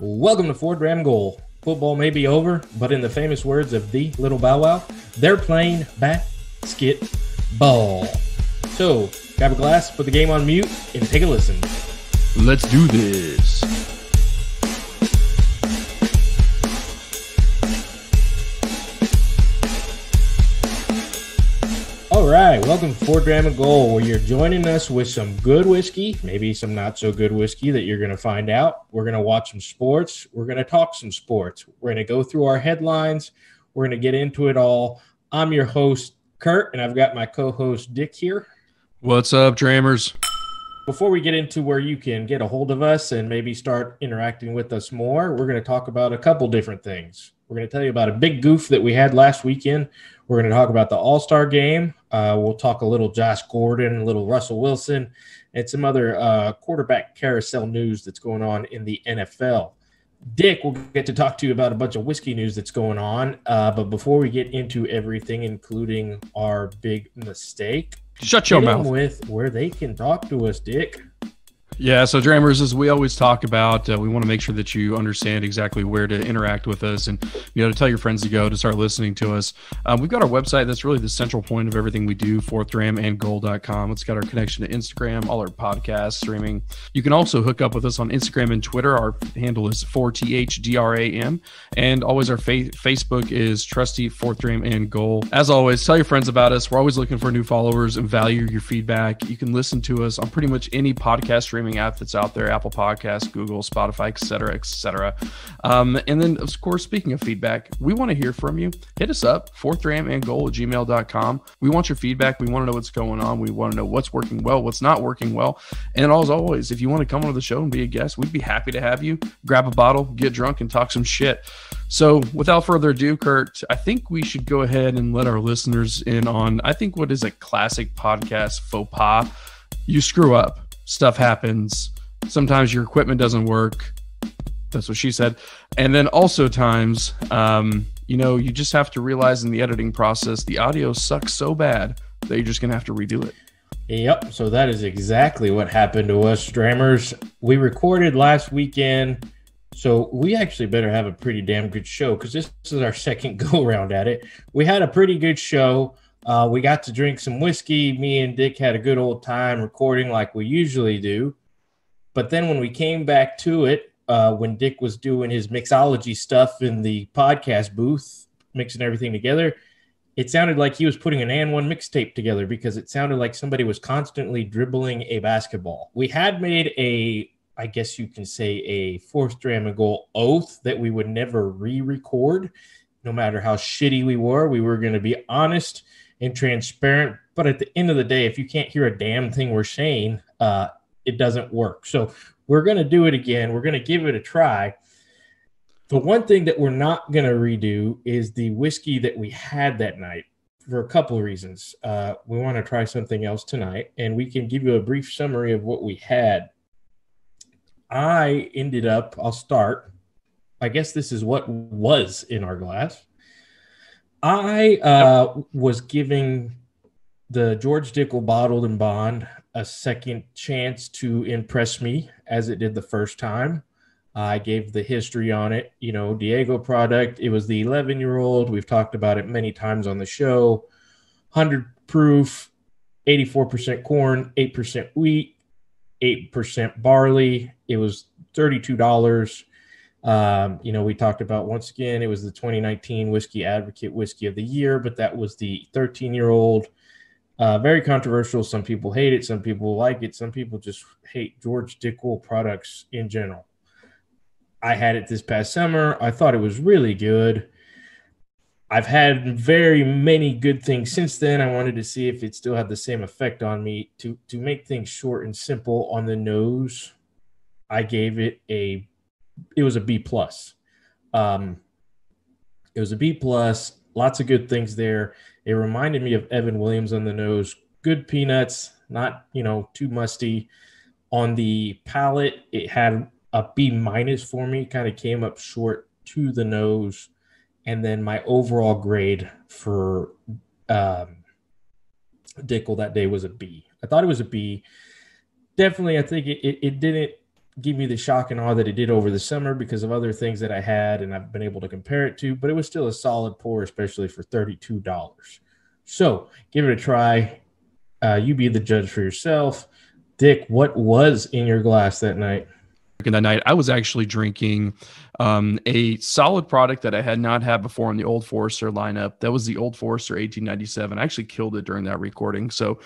Welcome to Ford Ram Goal. Football may be over, but in the famous words of the Little Bow Wow, they're playing basketball. So, grab a glass, put the game on mute, and take a listen. Let's do this. All right, welcome to Ford Ram Goal, where you're joining us with some good whiskey, maybe some not so good whiskey that you're going to find out. We're going to watch some sports. We're going to talk some sports. We're going to go through our headlines. We're going to get into it all. I'm your host, Kurt, and I've got my co-host, Dick, here. What's up, Drammers? Before we get into where you can get a hold of us and maybe start interacting with us more, we're going to talk about a couple different things. We're going to tell you about a big goof that we had last weekend. We're going to talk about the All-Star game. We'll talk a little Josh Gordon, a little Russell Wilson, and some other quarterback carousel news that's going on in the NFL. Dick, we'll get to talk to you about a bunch of whiskey news that's going on. But before we get into everything, including our big mistake, shut your mouth. With where they can talk to us, Dick. Yeah, so Drammers, as we always talk about, we want to make sure that you understand exactly where to interact with us and, to tell your friends to go to start listening to us. We've got our website. That's really the central point of everything we do, fourthramandgoal.com. It's got our connection to Instagram, all our podcast streaming. You can also hook up with us on Instagram and Twitter. Our handle is 4THDRAM. And always our Facebook is Trusty Fourth Ram and Goal. As always, tell your friends about us. We're always looking for new followers and value your feedback. You can listen to us on pretty much any podcast streaming app that's out there, Apple Podcasts, Google, Spotify, etc., etc. And then, of course, speaking of feedback, we want to hear from you. Hit us up, fourthramandgoal@gmail.com. We want your feedback. We want to know what's going on. We want to know what's working well, what's not working well. And as always, if you want to come on the show and be a guest, we'd be happy to have you. Grab a bottle, get drunk, and talk some shit. So without further ado, Kurt, I think we should go ahead and let our listeners in on, I think, what is a classic podcast faux pas. You screw up. Stuff happens. Sometimes your equipment doesn't work. That's what she said. And then also times, you just have to realize in the editing process, the audio sucks so bad that you're just going to have to redo it. Yep. So that is exactly what happened to us, Drammers. We recorded last weekend, so we actually better have a pretty damn good show because this is our second go around at it. We had a pretty good show. We got to drink some whiskey. Me and Dick had a good old time recording like we usually do. But then when we came back to it, when Dick was doing his mixology stuff in the podcast booth, mixing everything together, it sounded like he was putting an and one mixtape together because it sounded like somebody was constantly dribbling a basketball. We had made I guess you can say a Fourth Ram and Goal oath that we would never re-record. No matter how shitty we were going to be honest and transparent. But at the end of the day, if you can't hear a damn thing we're saying, it doesn't work. So we're going to do it again. We're going to give it a try. The one thing that we're not going to redo is the whiskey that we had that night for a couple of reasons. We want to try something else tonight, and we can give you a brief summary of what we had. I'll start. I guess this is what was in our glass. I was giving the George Dickel Bottled and Bond a second chance to impress me as it did the first time. I gave the history on it, Diego product. It was the 11-year-old. We've talked about it many times on the show. 100 proof, 84% corn, 8% wheat, 8% barley. It was $32. We talked about, once again, it was the 2019 Whiskey Advocate Whiskey of the Year, but that was the 13-year-old. Very controversial. Some people hate it. Some people like it. Some people just hate George Dickel products in general. I had it this past summer. I thought it was really good. I've had very many good things since then. I wanted to see if it still had the same effect on me. To make things short and simple on the nose, I gave it it was a B+. It was a B+. Lots of good things there. It reminded me of Evan Williams on the nose. Good peanuts, not, too musty. On the palate, it had a B- for me. Kind of came up short to the nose. And then my overall grade for Dickel that day was a B. I thought it was a B. Definitely, I think it didn't give me the shock and awe that it did over the summer because of other things that I had and I've been able to compare it to, but it was still a solid pour, especially for $32. So give it a try. You be the judge for yourself. Dick, what was in your glass that night? That night, I was actually drinking a solid product that I had not had before in the Old Forester lineup. That was the Old Forester 1897. I actually killed it during that recording. So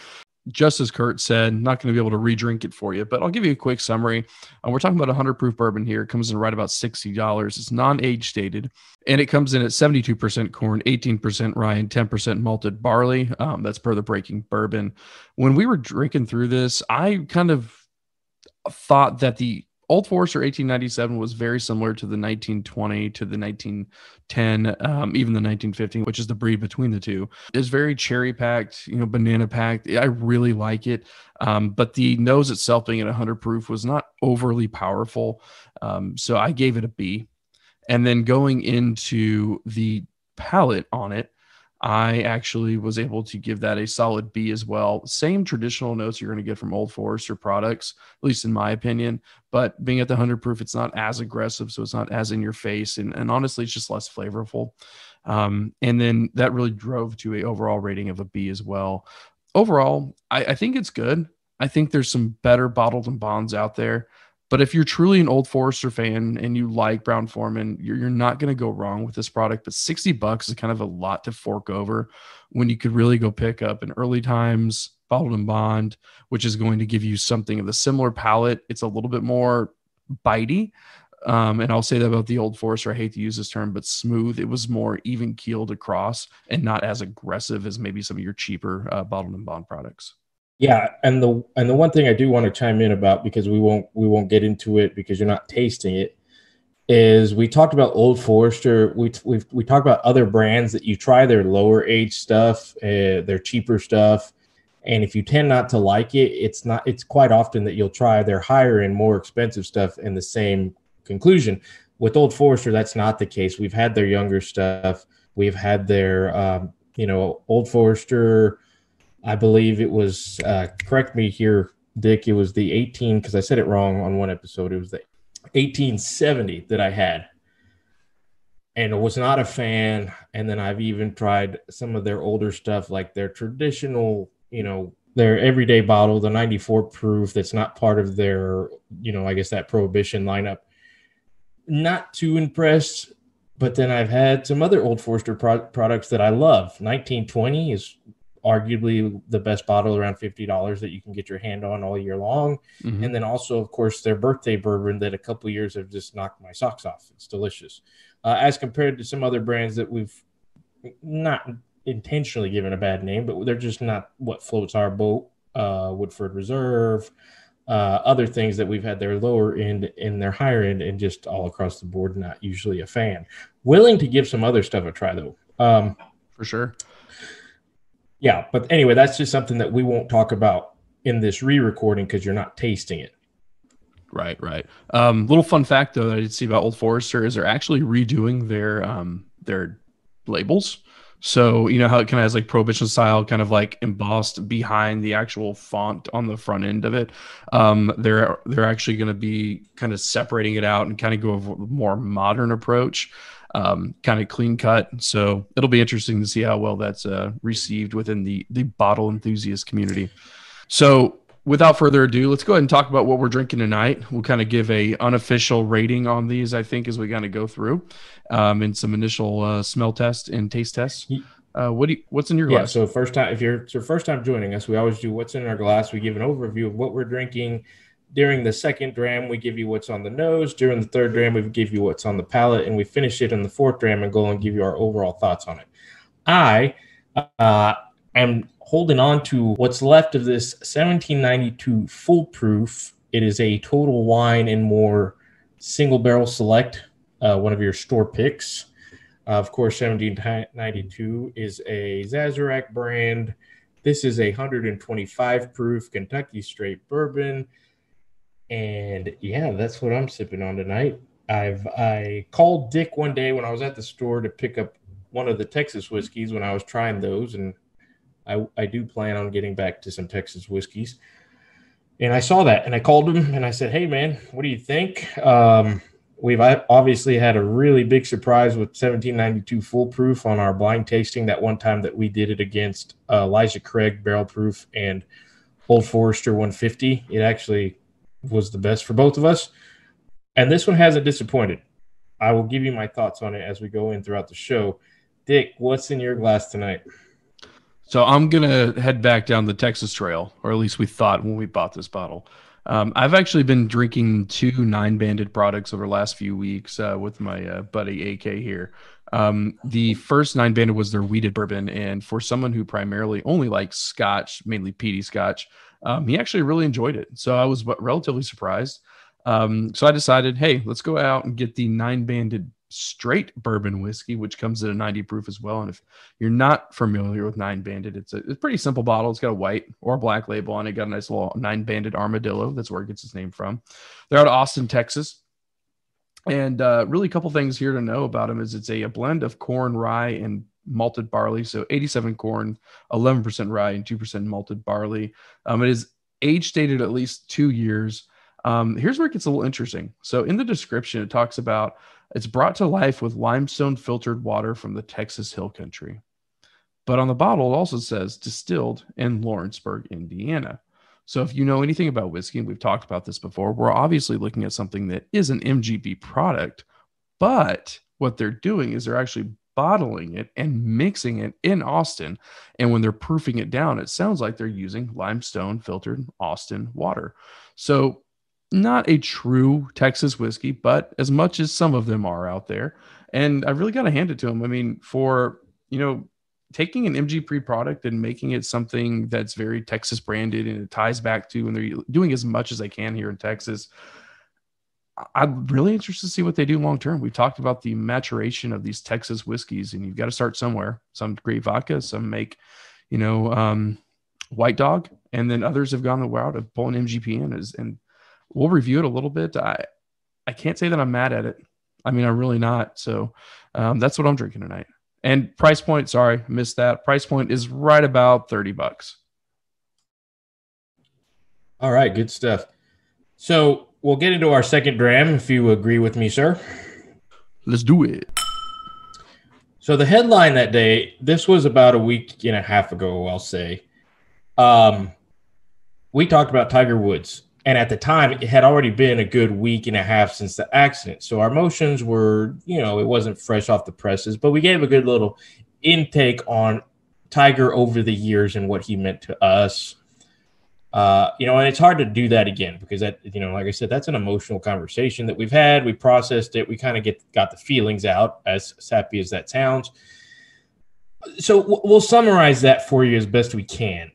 just as Kurt said, not going to be able to re-drink it for you, but I'll give you a quick summary. We're talking about 100 proof bourbon here. It comes in right about $60. It's non-age stated, and it comes in at 72% corn, 18% rye, and 10% malted barley. That's per the Breaking Bourbon. When we were drinking through this, I kind of thought that the Old Forester 1897 was very similar to the 1920, to the 1910, even the 1915, which is the breed between the two. It's very cherry packed, banana packed. I really like it. But the nose itself being at 100 proof was not overly powerful. So I gave it a B. And then going into the palate on it, I actually was able to give that a solid B as well. Same traditional notes you're going to get from Old Forester products, at least in my opinion. But being at the 100 proof, it's not as aggressive, so it's not as in your face. And honestly, it's just less flavorful. And then that really drove to a overall rating of a B as well. Overall, I think it's good. I think there's some better bottled and bonds out there. But if you're truly an Old Forester fan and you like Brown-Forman, you're not going to go wrong with this product. But $60 is kind of a lot to fork over when you could really go pick up an Early Times bottled and bond, which is going to give you something of a similar palate. It's a little bit more bitey. And I'll say that about the Old Forester. I hate to use this term, but smooth. It was more even keeled across and not as aggressive as maybe some of your cheaper bottled and bond products. Yeah, and the one thing I do want to chime in about, because we won't get into it because you're not tasting it, is we talked about Old Forester. We talked about other brands that you try their lower age stuff, their cheaper stuff, and if you tend not to like it, it's quite often that you'll try their higher end, more expensive stuff and the same conclusion. With Old Forester, that's not the case. We've had their younger stuff. We've had their Old Forester. I believe it was, correct me here, Dick, it was the 18, because I said it wrong on one episode. It was the 1870 that I had and I was not a fan. And then I've even tried some of their older stuff, like their traditional, their everyday bottle, the 94 proof that's not part of their, I guess that Prohibition lineup. Not too impressed, but then I've had some other Old Forester products that I love. 1920 is arguably the best bottle, around $50 that you can get your hand on all year long. Mm-hmm. And then also, of course, their birthday bourbon that a couple of years have just knocked my socks off. It's delicious. As compared to some other brands that we've not intentionally given a bad name, but they're just not what floats our boat. Woodford Reserve, other things that we've had their lower end and their higher end, and just all across the board, not usually a fan. Willing to give some other stuff a try, though. For sure. Yeah, but anyway, that's just something that we won't talk about in this re-recording because you're not tasting it. Right. Little fun fact, though, that I did see about Old Forester is they're actually redoing their labels. So, how it kind of has like Prohibition style, kind of like embossed behind the actual font on the front end of it. They're actually going to be kind of separating it out and kind of go a more modern approach. Kind of clean cut. So it'll be interesting to see how well that's received within the bottle enthusiast community. So without further ado, let's go ahead and talk about what we're drinking tonight. We'll kind of give a unofficial rating on these, I think, as we kind of go through and some initial smell tests and taste tests. What's in your glass? Yeah, so if it's your first time joining us, we always do what's in our glass. We give an overview of what we're drinking. During the second dram, we give you what's on the nose. During the third dram, we give you what's on the palate. And we finish it in the fourth dram and go and give you our overall thoughts on it. I am holding on to what's left of this 1792 full proof. It is a Total Wine and More single barrel select, one of your store picks. Of course, 1792 is a Sazerac brand. This is a 125 proof Kentucky straight bourbon. And yeah, that's what I'm sipping on tonight. I called Dick one day when I was at the store to pick up one of the Texas whiskeys when I was trying those, and I do plan on getting back to some Texas whiskeys. And I saw that, and I called him, and I said, "Hey, man, what do you think?" We've obviously had a really big surprise with 1792 Full Proof on our blind tasting that one time that we did it against Elijah Craig Barrel Proof and Old Forester 150. It actually was the best for both of us. And this one hasn't disappointed. I will give you my thoughts on it as we go in throughout the show. Dick, what's in your glass tonight? So I'm going to head back down the Texas Trail, or at least we thought when we bought this bottle. I've actually been drinking 2 9-banded products over the last few weeks with my buddy AK here. The first 9-banded was their wheated bourbon. And for someone who primarily only likes Scotch, mainly peaty Scotch, he actually really enjoyed it. So I was relatively surprised. So I decided, hey, let's go out and get the 9-banded straight bourbon whiskey, which comes at a 90 proof as well. And if you're not familiar with 9-banded, it's a pretty simple bottle. It's got a white or a black label on it. Got a nice little 9-banded armadillo. That's where it gets its name from. They're out of Austin, Texas. And really a couple things here to know about them is it's a blend of corn, rye, and malted barley. So 87 corn, 11% rye, and 2% malted barley. It is age stated at least 2 years. Here's where it gets a little interesting. So in the description, it talks about it's brought to life with limestone filtered water from the Texas Hill Country. But on the bottle, it also says distilled in Lawrenceburg, Indiana. So if you know anything about whiskey, and we've talked about this before, we're obviously looking at something that is an MGP product, but what they're doing is they're actually bottling it and mixing it in Austin. And when they're proofing it down, it sounds like they're using limestone filtered Austin water. So not a true Texas whiskey, but as much as some of them are out there. And I really got to hand it to them. I mean, for, taking an MGP product and making it something that's very Texas branded and it ties back to, and they're doing as much as they can here in Texas. I'm really interested to see what they do long term. We've talked about the maturation of these Texas whiskeys, and you've got to start somewhere. Some great vodka, some make, White Dog, and then others have gone the route of pulling MGP in. And we'll review it a little bit. I can't say that I'm mad at it. I mean, I'm really not. So that's what I'm drinking tonight. And price point, sorry, missed that. Price point is right about $30. All right, good stuff. So we'll get into our second dram, if you agree with me, sir. Let's do it. So the headline that day, this was about a week and a half ago, I'll say. We talked about Tiger Woods. And at the time, it had already been a good week and a half since the accident. So our emotions were, it wasn't fresh off the presses, but we gave a good little intake on Tiger over the years and what he meant to us. And it's hard to do that again because that, like I said, that's an emotional conversation that we've had. We processed it. We kind of got the feelings out, as sappy as that sounds. So we'll summarize that for you as best we can.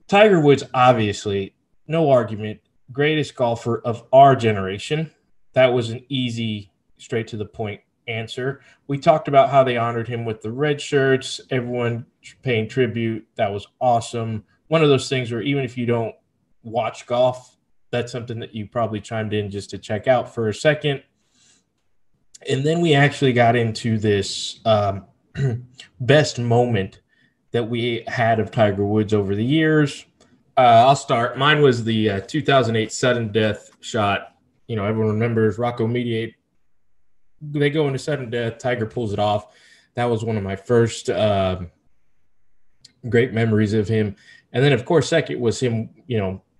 Tiger Woods, obviously, no argument, greatest golfer of our generation. That was an easy, straight to the point answer. We talked about how they honored him with the red shirts, everyone paying tribute. That was awesome. One of those things where even if you don't watch golf, that's something that you probably chimed in just to check out for a second. And then we actually got into this best moment that we had of Tiger Woods over the years. I'll start. Mine was the 2008 sudden death shot. Everyone remembers Rocco Mediate. They go into sudden death. Tiger pulls it off. That was one of my first great memories of him. And then, of course, second was him,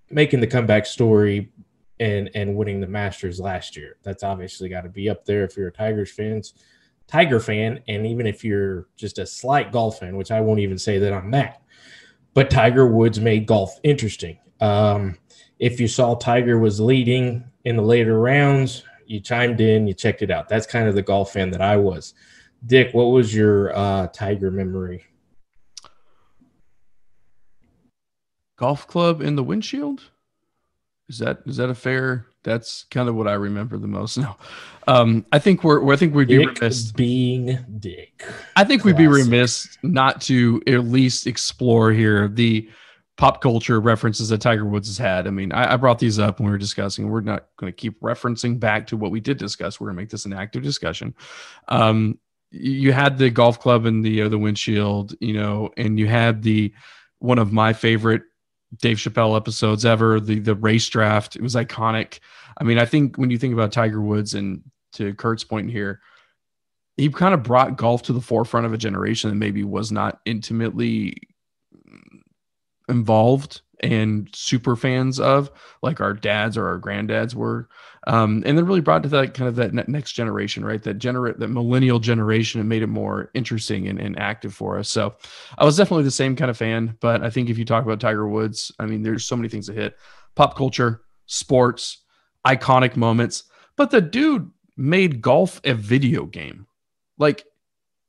making the comeback story and winning the Masters last year. That's obviously got to be up there if you're a Tiger fan, and even if you're just a slight golf fan, which I won't even say that I'm that. But Tiger Woods made golf interesting. If you saw Tiger was leading in the later rounds, you chimed in, you checked it out. That's kind of the golf fan that I was. Dick, what was your Tiger memory? Golf club in the windshield? Is that a fair? That's kind of what I remember the most. No, I think we'd be remiss being Dick. I think we'd be remiss not to at least explore here the pop culture references that Tiger Woods has had. I mean, I brought these up when we were discussing. We're not going to keep referencing back to what we did discuss. We're going to make this an active discussion. You had the golf club in the windshield, and you had one of my favorite Dave Chappelle episodes ever. The race draft, it was iconic. I mean, I think when you think about Tiger Woods, and to Kurt's point here, he kind of brought golf to the forefront of a generation that maybe was not intimately involved and super fans of, like our dads or our granddads were. And then really brought to that kind of that next generation, right? That millennial generation, and made it more interesting and active for us. So I was definitely the same kind of fan, but I think if you talk about Tiger Woods, I mean, there's so many things that hit: pop culture, sports, iconic moments, but the dude made golf a video game. Like,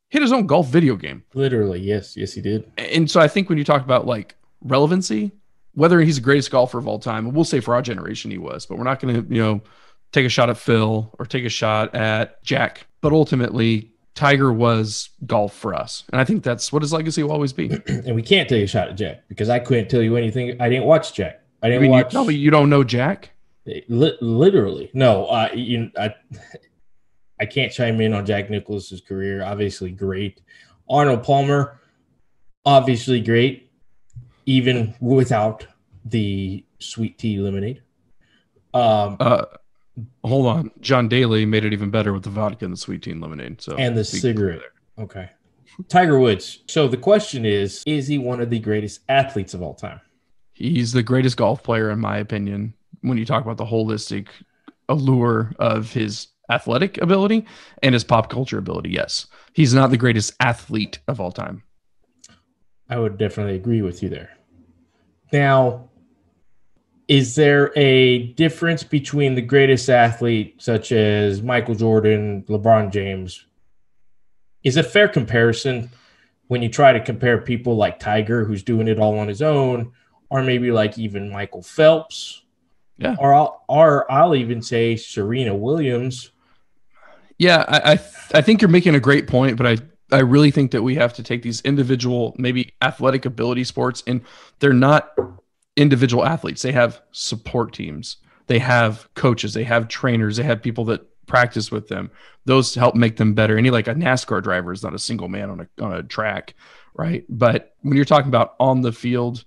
hit his own golf video game. Literally, yes, he did. And so I think when you talk about like relevancy, whether he's the greatest golfer of all time, we'll say for our generation he was, but we're not going to, take a shot at Phil or take a shot at Jack. But ultimately, Tiger was golf for us. And I think that's what his legacy will always be. And we can't take a shot at Jack because I couldn't tell you anything. I didn't watch Jack. I didn't watch. You don't know Jack? Literally. No, I can't chime in on Jack Nicklaus's career. Obviously great. Arnold Palmer, obviously great, even without the sweet tea lemonade. Hold on. John Daly made it even better with the vodka and the sweet tea and lemonade. So and the cigarette. Okay. Tiger Woods. So the question is he one of the greatest athletes of all time? He's the greatest golf player, in my opinion, when you talk about the holistic allure of his athletic ability and his pop culture ability. Yes. He's not the greatest athlete of all time. I would definitely agree with you there. Now, is there a difference between the greatest athlete, such as Michael Jordan, LeBron James? Is a fair comparison when you try to compare people like Tiger, who's doing it all on his own, or maybe like even Michael Phelps? Yeah. Or I'll even say Serena Williams. Yeah, I think you're making a great point, but I really think that we have to take these individual, maybe athletic ability sports, and they're not individual athletes. They have support teams. They have coaches. They have trainers. They have people that practice with them. Those help make them better. Any like a NASCAR driver is not a single man on a track, right? But when you're talking about on the field,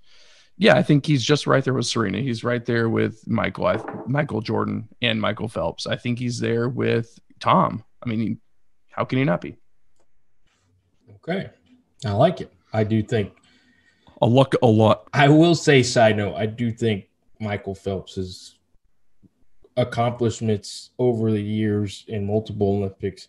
yeah, I think he's just right there with Serena. He's right there with Michael Jordan and Michael Phelps. I think he's there with Tom. I mean, how can he not be? Okay. I like it. I do think a lot. I will say, side note, I do think Michael Phelps's accomplishments over the years in multiple Olympics,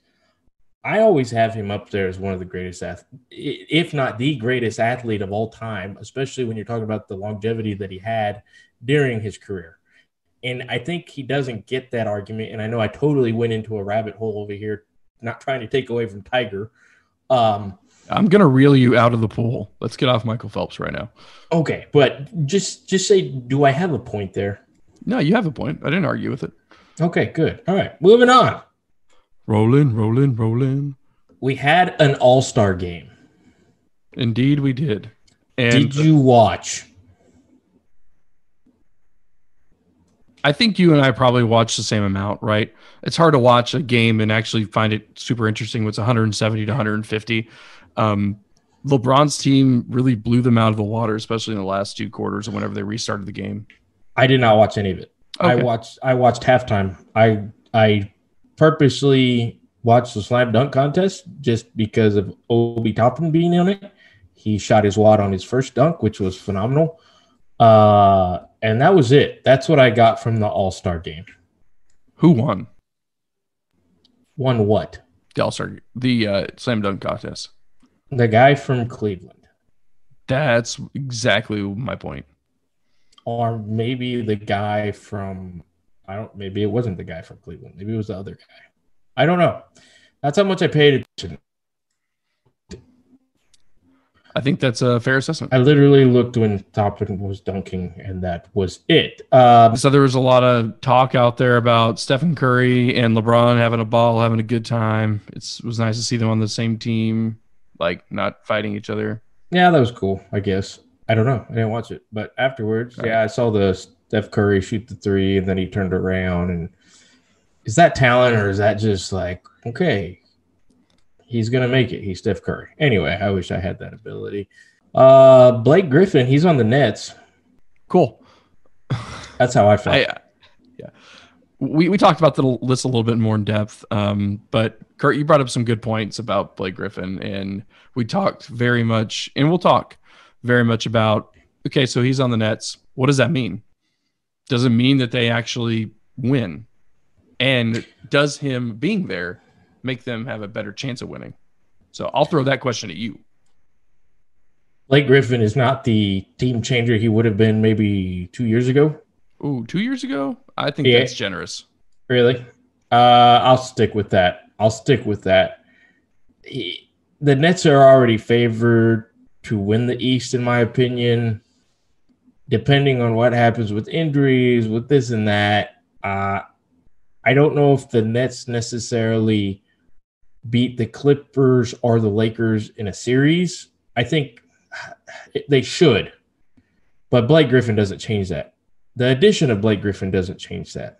I always have him up there as one of the greatest if not the greatest athlete of all time, especially when you're talking about the longevity that he had during his career. And I think he doesn't get that argument. And I know I totally went into a rabbit hole over here, not trying to take away from Tiger. I'm going to reel you out of the pool. Let's get off Michael Phelps right now. Okay, but just say, do I have a point there? No, you have a point. I didn't argue with it. Okay, good. All right, moving on. Rolling. We had an all-star game. Indeed, we did. And did you watch? I think you and I probably watched the same amount, right? It's hard to watch a game and actually find it super interesting when it's 170 to 150. LeBron's team really blew them out of the water, especially in the last two quarters and whenever they restarted the game. I did not watch any of it. Okay. I watched halftime. I purposely watched the slam dunk contest just because of Obi Toppin being on it. He shot his wad on his first dunk, which was phenomenal. And that was it. That's what I got from the All-Star game. Who won? Won what? The All-Star, the slam dunk contest. The guy from Cleveland. That's exactly my point. Or maybe the guy from, maybe it wasn't the guy from Cleveland. Maybe it was the other guy. I don't know. That's how much I paid attention. I think that's a fair assessment. I literally looked when Toppin was dunking, and that was it. So there was a lot of talk out there about Stephen Curry and LeBron having a ball, having a good time. It was nice to see them on the same team, like not fighting each other. Yeah, that was cool, I guess. I don't know. I didn't watch it. But afterwards, yeah, I saw the Steph Curry shoot the three, and then he turned around. And is that talent, or is that just like, okay, he's going to make it. He's Steph Curry. Anyway, I wish I had that ability. Blake Griffin, he's on the Nets. Cool. That's how I felt. Yeah. We talked about the list a little bit more in depth, but Kurt, you brought up some good points about Blake Griffin, and we talked very much, and we'll talk very much about, okay, so he's on the Nets. What does that mean? Does it mean that they actually win? And does him being there make them have a better chance of winning? So I'll throw that question at you. Blake Griffin is not the team changer he would have been maybe 2 years ago. Ooh, 2 years ago? I think that's generous. Really? I'll stick with that. The Nets are already favored to win the East, in my opinion. Depending on what happens with injuries, with this and that, I don't know if the Nets necessarily beat the Clippers or the Lakers in a series. I think they should, but Blake Griffin doesn't change that. The addition of Blake Griffin doesn't change that.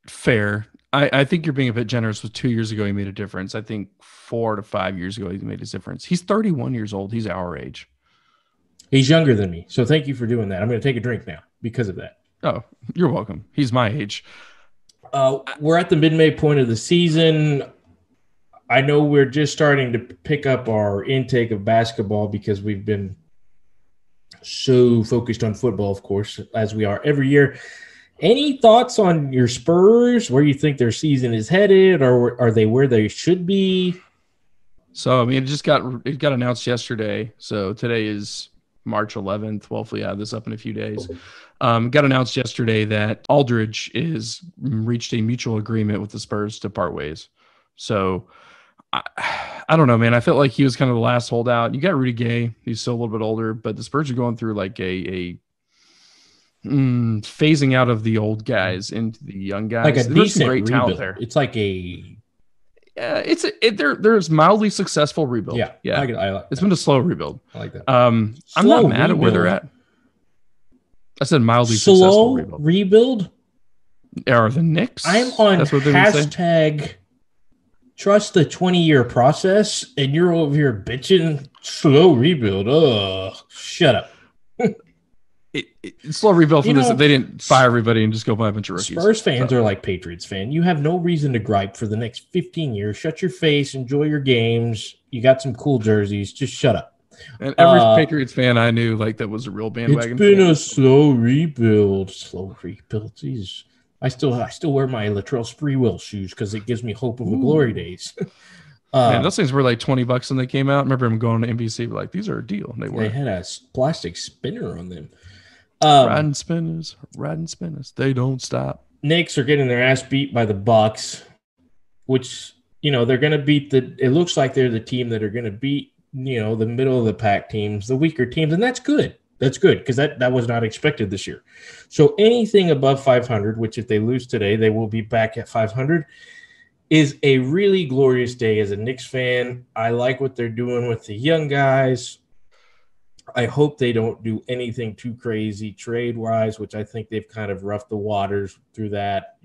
Fair. I think you're being a bit generous with 2 years ago. He made a difference. I think 4 to 5 years ago, he made a difference. He's 31 years old. He's our age. He's younger than me. So thank you for doing that. I'm going to take a drink now because of that. Oh, you're welcome. He's my age. We're at the mid-May point of the season. I know we're just starting to pick up our intake of basketball because we've been so focused on football, of course, as we are every year. Any thoughts on your Spurs, where you think their season is headed, or are they where they should be? So, I mean, it got announced yesterday. So today is March 11th. Hopefully, I have this up in a few days. Got announced yesterday that Aldridge is reached a mutual agreement with the Spurs to part ways. So I don't know, man. I felt like he was kind of the last holdout. You got Rudy Gay. He's still a little bit older, but the Spurs are going through like a phasing out of the old guys into the young guys. Like a decent great rebuild. talent there. It's like a there's mildly successful rebuild. Yeah. I like it's been a slow rebuild. I like that. I'm not mad at where they're at. I said mildly successful rebuild. Are the Knicks? I'm on hashtag trust the 20-year process, and you're over here bitching slow rebuild. Oh, shut up. It's slow rebuild from this. They didn't fire everybody and just go buy a bunch of rookies. Spurs fans are like Patriots fan. You have no reason to gripe for the next 15 years. Shut your face. Enjoy your games. You got some cool jerseys. Just shut up. And every Patriots fan I knew, like, that was a real bandwagon. It's been a slow rebuild. Jesus. I still wear my Latrell Sprewell shoes because it gives me hope of the glory days. Man, those things were like $20 when they came out. I remember them going to NBC, like, these are a deal. And they had a plastic spinner on them. Riding spinners. They don't stop. Knicks are getting their ass beat by the Bucks, which, they're going to beat it looks like they're the team that are going to beat, the middle of the pack teams, the weaker teams. And that's good. That's good because that was not expected this year. So anything above 500, which if they lose today, they will be back at 500, is a really glorious day as a Knicks fan. I like what they're doing with the young guys. I hope they don't do anything too crazy trade-wise, which I think they've kind of roughed the waters through that.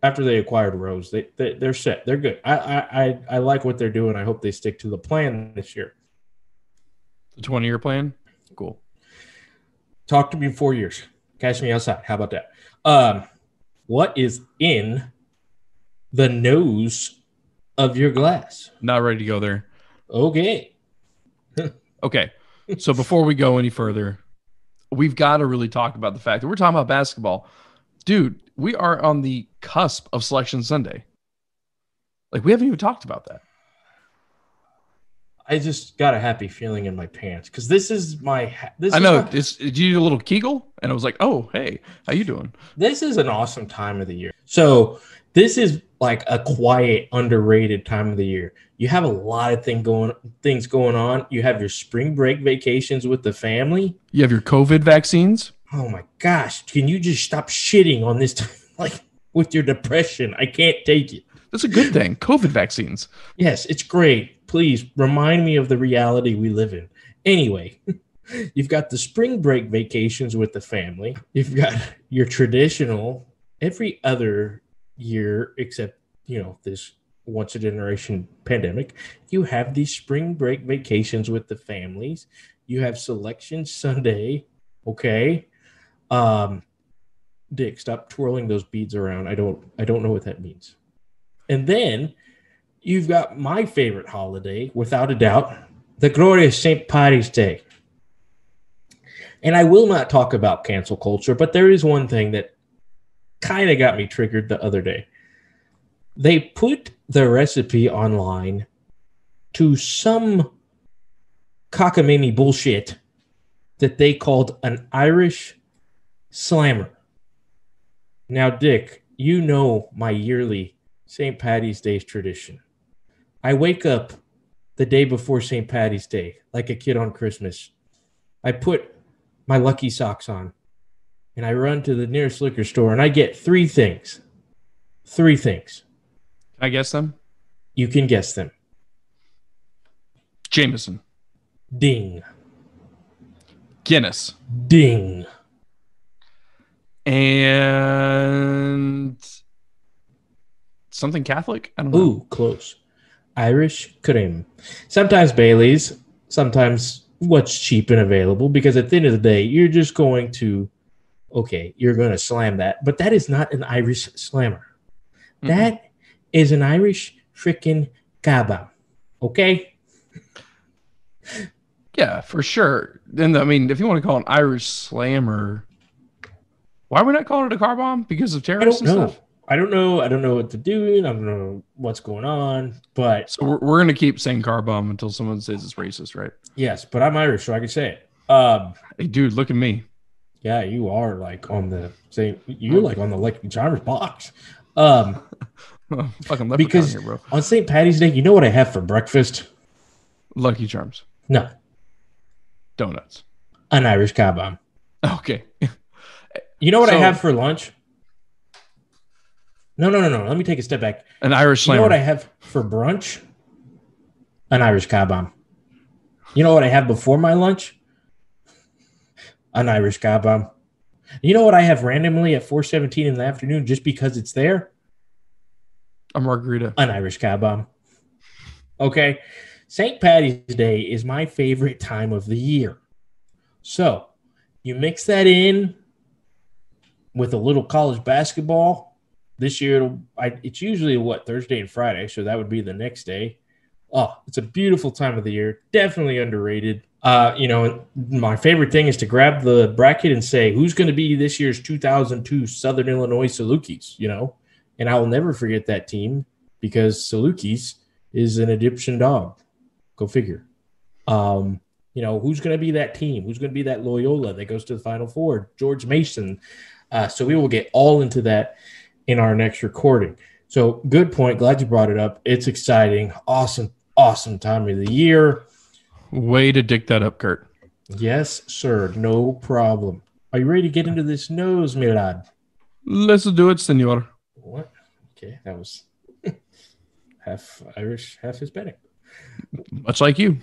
After they acquired Rose, they're set. They're good. I like what they're doing. I hope they stick to the plan this year. The 20-year plan? Cool. Talk to me in 4 years. Catch me outside. How about that? What is in the nose of your glass? Not ready to go there. Okay. Okay. So before we go any further, we've got to really talk about the fact that we're talking about basketball. Dude, we are on the cusp of Selection Sunday. Like, we haven't even talked about that. I just got a happy feeling in my pants because this is my. Did you do a little Kegel? And I was like, oh, hey, how you doing? This is an awesome time of the year. So this is like a quiet, underrated time of the year. You have a lot of things going on. You have your spring break vacations with the family. You have your COVID vaccines. Oh my gosh! Can you just stop shitting on this time? Like with your depression, I can't take it. That's a good thing. COVID vaccines. Yes, it's great. Please remind me of the reality we live in. Anyway, you've got the spring break vacations with the family. You've got your traditional every other year, except, this once a generation pandemic. You have these spring break vacations with the families. You have Selection Sunday. Okay. Dick, stop twirling those beads around. I don't know what that means. And then you've got my favorite holiday, without a doubt, the glorious St. Patty's Day. And I will not talk about cancel culture, but there is one thing that kind of got me triggered the other day. They put the recipe online to some cockamamie bullshit that they called an Irish slammer. Now, Dick, you know my yearly St. Patty's Day tradition. I wake up the day before St. Patty's Day like a kid on Christmas. I put my lucky socks on, and I run to the nearest liquor store, and I get three things. Three things. Can I guess them? You can guess them. Jameson. Ding. Guinness. Ding. And something Catholic? I don't know. Ooh, close. Irish cream. Sometimes Bailey's, sometimes what's cheap and available, because at the end of the day, you're just going to, you're going to slam that. But that is not an Irish slammer. Mm-hmm. That is an Irish freaking kaba. Okay? Yeah, for sure. Then, I mean, if you want to call it an Irish slammer, why are we not calling it a car bomb? Because of terrorists and stuff? I don't know. I don't know what to do. I don't know what's going on. But so we're going to keep saying car bomb until someone says it's racist, right? Yes, but I'm Irish, so I can say it. Hey, dude, look at me. Yeah, you are like on the same. You're like on the Lucky Charms box. Fucking leprechaun because here, bro. On St. Patty's Day, you know what I have for breakfast? Lucky Charms. No. Donuts. An Irish car bomb. Okay. You know what I have for lunch? No. Let me take a step back. An Irish slammer. You know what I have for brunch? An Irish car bomb. You know what I have before my lunch? An Irish car bomb. You know what I have randomly at 4:17 in the afternoon just because it's there? A margarita. An Irish car bomb. Okay. St. Patty's Day is my favorite time of the year. So you mix that in with a little college basketball. This year, it's usually Thursday and Friday, so that would be the next day. Oh, it's a beautiful time of the year. Definitely underrated. My favorite thing is to grab the bracket and say, who's going to be this year's 2002 Southern Illinois Salukis, And I will never forget that team because Salukis is an Egyptian dog. Go figure. Who's going to be that team? Who's going to be that Loyola that goes to the Final Four? George Mason. So we will get all into that in our next recording. So good point. Glad you brought it up. It's exciting. Awesome time of the year. Way to dick that up, Kurt. Yes, sir. No problem. Are you ready to get into this nose, myriad? Let's do it, senor. What? Okay, that was half Irish, half Hispanic. Much like you.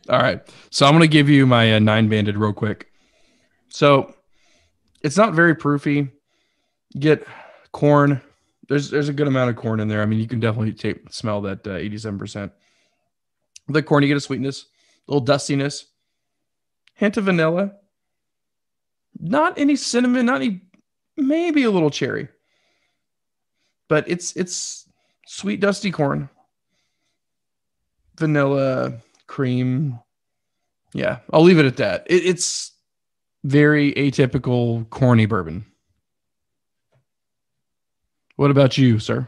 All right. So I'm going to give you my 9-banded real quick. So it's not very proofy. You get corn. There's a good amount of corn in there. I mean, you can definitely smell that 87%. The corn, you get a sweetness, a little dustiness, hint of vanilla, not any cinnamon, not any, maybe a little cherry, but it's sweet, dusty corn, vanilla, cream. Yeah, I'll leave it at that. It's very atypical, corny bourbon. What about you, sir?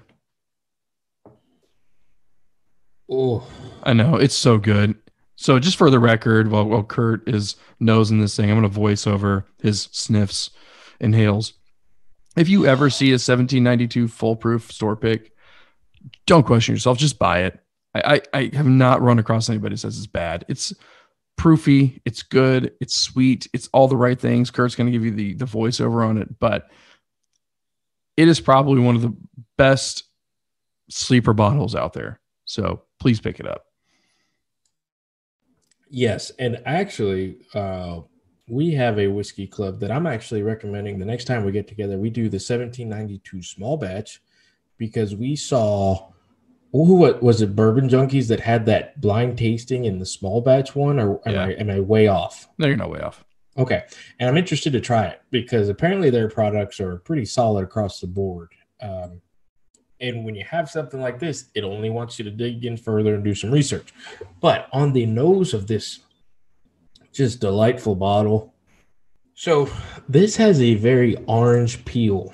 Oh, I know. It's so good. So just for the record, while Kurt is nosing this thing, I'm going to voice over his sniffs, inhales. If you ever see a 1792 foolproof store pick, don't question yourself. Just buy it. I have not run across anybody who says it's bad. It's proofy. It's good. It's sweet. It's all the right things. Kurt's going to give you the voiceover on it, but it is probably one of the best sleeper bottles out there. So please pick it up. Yes. And actually, we have a whiskey club that I'm actually recommending the next time we get together. We do the 1792 small batch because we saw, what was it, Bourbon Junkies that had that blind tasting in the small batch one, or am I way off? No, you're not way off. Okay. And I'm interested to try it because apparently their products are pretty solid across the board. And when you have something like this, it only wants you to dig in further and do some research. But on the nose of this just delightful bottle, so this has a very orange peel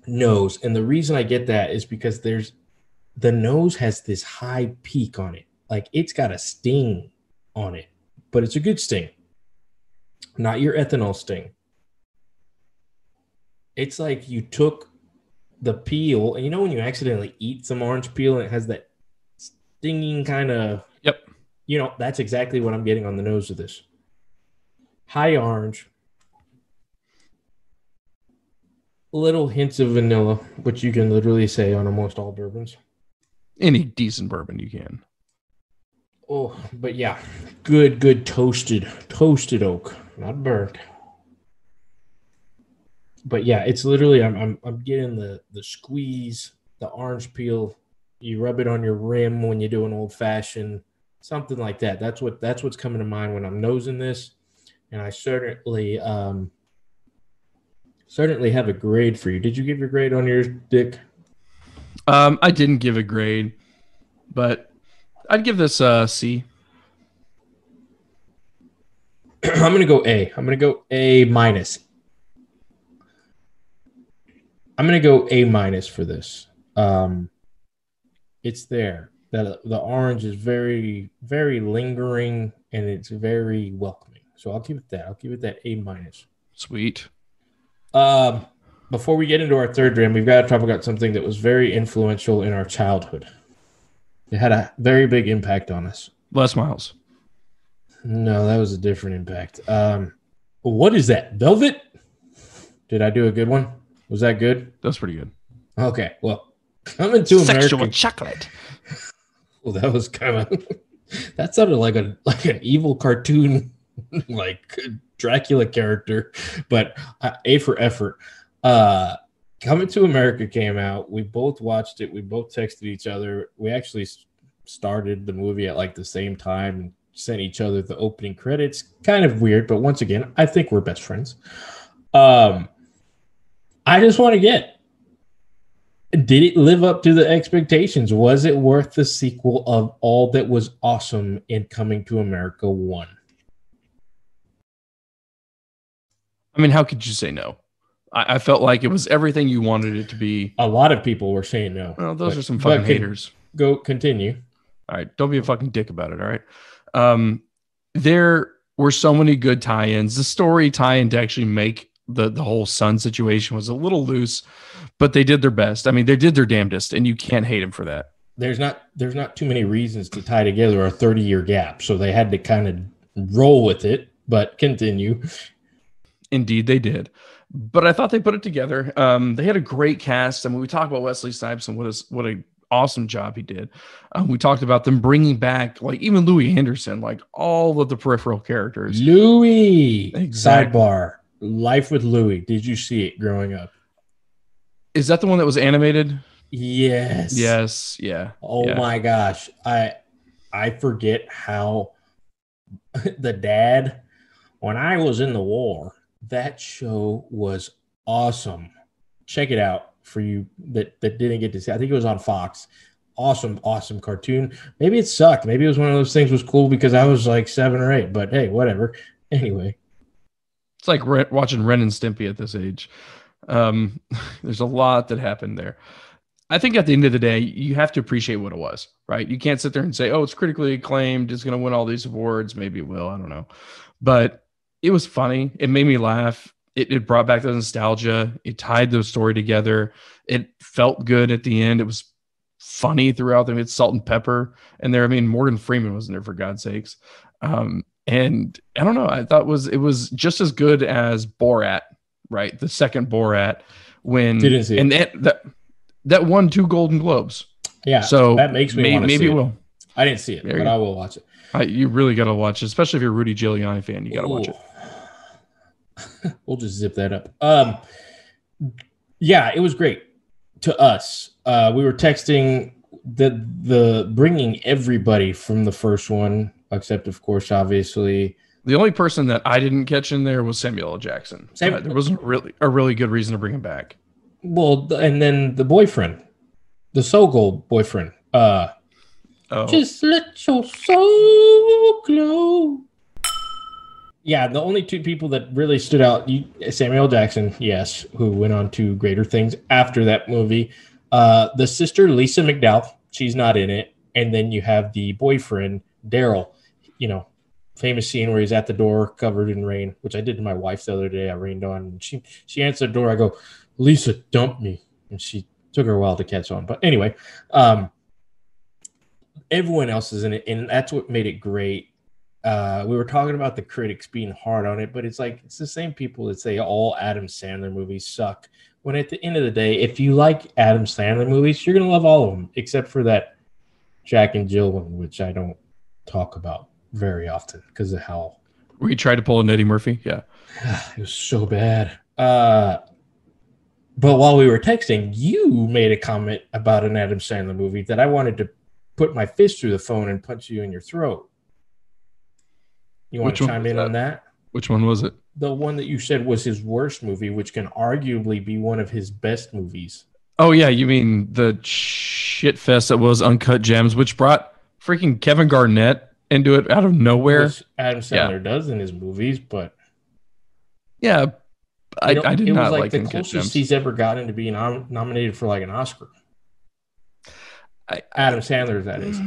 nose. And the reason I get that is because the nose has this high peak on it. Like it's got a sting on it, but it's a good sting. Not your ethanol sting. It's like you took the peel, and you know when you accidentally eat some orange peel and it has that stinging kind of... Yep. You know, that's exactly what I'm getting on the nose of this. High orange. Little hints of vanilla, which you can literally say on almost all bourbons. Any decent bourbon you can. Oh, but yeah. Good toasted oak. Not burnt. But yeah, it's literally I'm getting the squeeze, the orange peel. You rub it on your rim when you do an old fashioned, something like that. That's what's coming to mind when I'm nosing this. And I certainly have a grade for you. Did you give your grade on yours, Dick? I didn't give a grade, but I'd give this a C. I'm gonna go A. I'm gonna go A minus. I'm going to go A- for this. It's there. The orange is very, very lingering, and it's very welcoming. So I'll give it that. I'll give it that A-. Sweet. Before we get into our third dram, we've got to talk about something that was very influential in our childhood. It had a very big impact on us. Les Miles. No, that was a different impact. What is that? Velvet? Did I do a good one? Was that good? That's pretty good. Okay, well, coming to America. Sexual chocolate. Well, that was kind of... that sounded like an evil cartoon, like Dracula character, but A for effort. Coming to America came out. We both watched it. We both texted each other. We actually started the movie at like the same time and sent each other the opening credits. Kind of weird, but once again, I think we're best friends. I just want to get, did it live up to the expectations? Was it worth the sequel of all that was awesome in Coming to America 1? I mean, how could you say no? I felt like it was everything you wanted it to be. A lot of people were saying no. Well, those are some fucking haters. Go continue. All right. Don't be a fucking dick about it. All right. There were so many good tie-ins. The story tie-in to actually make the whole son situation was a little loose, but they did their best. I mean, they did their damnedest, and you can't hate them for that. There's not too many reasons to tie together a 30-year gap, so they had to kind of roll with it, but continue. Indeed, they did. But I thought they put it together. They had a great cast. I mean, we talked about Wesley Snipes and what a awesome job he did. We talked about them bringing back, like, even Louis Anderson, like all of the peripheral characters. Louis! Exactly. Sidebar. Life with Louis. Did you see it growing up? Is that the one that was animated? Yes. Yes. Yeah. Oh yeah. My gosh. I forget how the dad, when I was in the war, that show was awesome. Check it out for you that didn't get to see. I think it was on Fox. Awesome cartoon. Maybe it sucked. Maybe it was one of those things was cool because I was like 7 or 8, but hey, whatever. Anyway. It's like watching Ren and Stimpy at this age. There's a lot that happened there. I think at the end of the day, you have to appreciate what it was, right? You can't sit there and say, oh, it's critically acclaimed. It's going to win all these awards. Maybe it will. I don't know. But it was funny. It made me laugh. It brought back the nostalgia. It tied the story together. It felt good at the end. It was funny throughout them. It's salt and pepper. And there, I mean, Morgan Freeman wasn't there, for God's sakes. And I don't know. I thought it was just as good as Borat, right? The second Borat, when didn't see and that won 2 Golden Globes. Yeah, so that makes me want to maybe see it will. I didn't see it, but I will watch it. You really got to watch it, especially if you're a Rudy Giuliani fan. You got to watch it. We'll just zip that up. Yeah, it was great to us. We were texting the bringing everybody from the first one, except of course, obviously, the only person that I didn't catch in there was Samuel L. Jackson. There wasn't a really good reason to bring him back. Well, and then the boyfriend, the Sogol boyfriend. Just let your soul glow. Yeah, the only two people that really stood out, Samuel L. Jackson, yes, who went on to greater things after that movie. The sister, Lisa McDowell, she's not in it. And then you have the boyfriend, Daryl, famous scene where he's at the door covered in rain, which I did to my wife the other day. I rained on. And she answered the door. I go, Lisa dumped me. And she took her a while to catch on. But anyway, everyone else is in it. And that's what made it great. We were talking about the critics being hard on it, but it's like it's the same people that say all Adam Sandler movies suck. When at the end of the day, if you like Adam Sandler movies, you're going to love all of them, except for that Jack and Jill one, which I don't talk about very often because of how... Where you tried to pull a Eddie Murphy? Yeah. It was so bad. But while we were texting, you made a comment about an Adam Sandler movie that I wanted to put my fist through the phone and punch you in your throat. You want to chime in on that? Which one was it? The one that you said was his worst movie, which can arguably be one of his best movies. Oh, yeah. You mean the shit fest that was Uncut Gems, which brought freaking Kevin Garnett into it out of nowhere. Which Adam Sandler does in his movies, but... Yeah, I did not like the closest he's ever gotten to being nominated for like an Oscar. Adam Sandler, that is.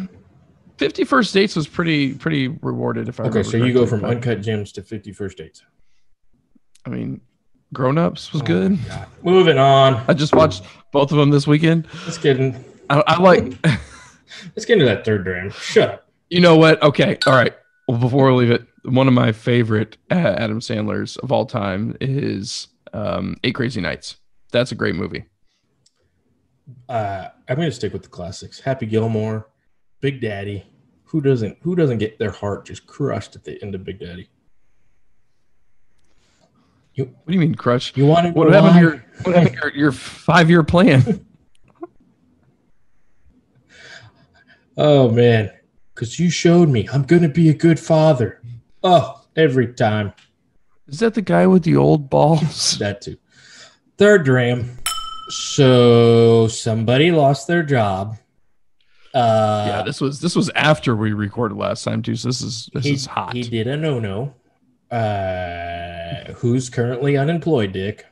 50 First Dates was pretty rewarded. If I okay, so you go from Uncut Gems to 50 First Dates. I mean, Grown Ups was good. God. Moving on. I just watched both of them this weekend. Let's get in. I like. Let's get into that third dram. Shut up. You know what? Okay, all right. Well, before we leave it, one of my favorite Adam Sandler's of all time is 8 Crazy Nights. That's a great movie. I'm going to stick with the classics. Happy Gilmore, Big Daddy. Who doesn't get their heart just crushed at the end of Big Daddy? What do you mean crushed? You want what happened to your 5-year plan? Oh man, because you showed me I'm going to be a good father. Oh, every time. Is that the guy with the old balls? That too. Third dram. So somebody lost their job. Yeah, this was after we recorded last time too. So this is hot. He did a no. Who's currently unemployed, Dick?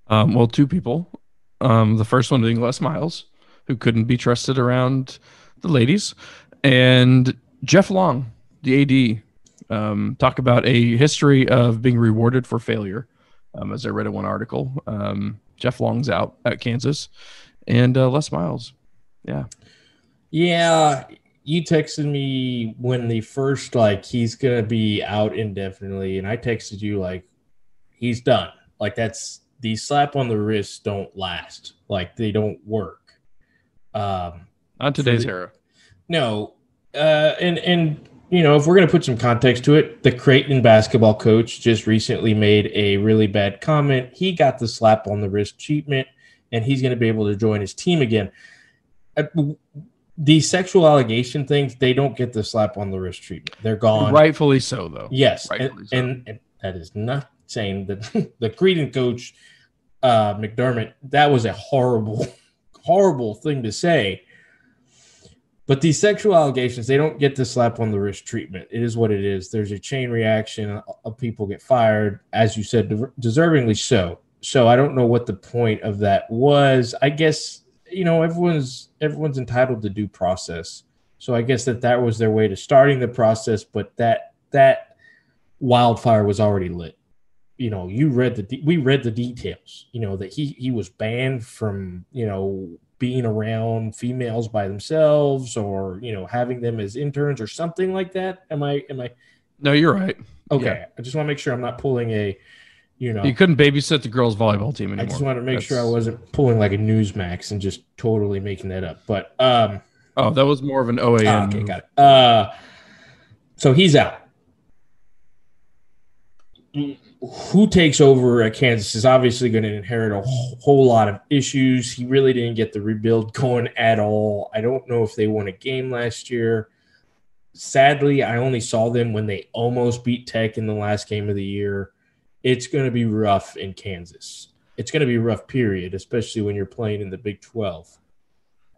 Well, 2 people. The first one being Les Miles, who couldn't be trusted around the ladies, and Jeff Long, the AD. Talk about a history of being rewarded for failure. As I read in one article, Jeff Long's out at Kansas, and Les Miles. Yeah, you texted me when the first, he's going to be out indefinitely, and I texted you, he's done. That's, these slap on the wrists don't last. They don't work. Not today's era. No. And if we're going to put some context to it, the Creighton basketball coach just recently made a really bad comment. He got the slap on the wrist treatment, and he's going to be able to join his team again. The sexual allegation things, they don't get the slap on the wrist treatment. They're gone. Rightfully so, though. Yes. And that is not saying that the Creighton coach, McDermott, that was a horrible, horrible thing to say. But these sexual allegations, they don't get the slap on the wrist treatment. It is what it is. There's a chain reaction of people get fired, as you said, deservingly so. So I don't know what the point of that was. I guess, everyone's entitled to due process. So I guess that was their way to starting the process, but that wildfire was already lit. We read the details, that he was banned from, being around females by themselves or, having them as interns or something like that. Am I? No, you're right. Okay. Yeah. I just want to make sure I'm not pulling you couldn't babysit the girls' volleyball team anymore. I just want to make sure I wasn't pulling like a Newsmax and just totally making that up. But Oh, that was more of an OAN Okay, move. got it. So he's out. Who takes over at Kansas is obviously going to inherit a whole lot of issues. He really didn't get the rebuild going at all. I don't know if they won a game last year. Sadly, I only saw them when they almost beat Tech in the last game of the year. It's going to be rough in Kansas. It's going to be a rough period, especially when you're playing in the Big 12.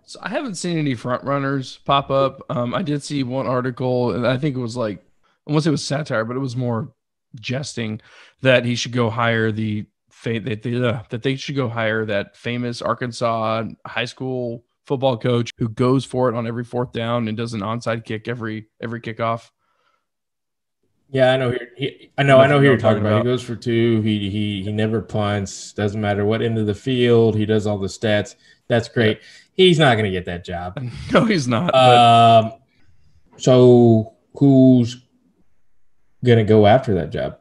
So I haven't seen any front runners pop up. I did see one article, and I think it was like, I won't say it was satire, but it was more jesting that he should go hire that they should go hire that famous Arkansas high school football coach who goes for it on every fourth down and does an onside kick every kickoff. Yeah, I know. I know who you're talking about. He goes for two. He never punts. Doesn't matter what end of the field. He does all the stats. That's great. Yeah. He's not going to get that job. No, he's not. So who's going to go after that job?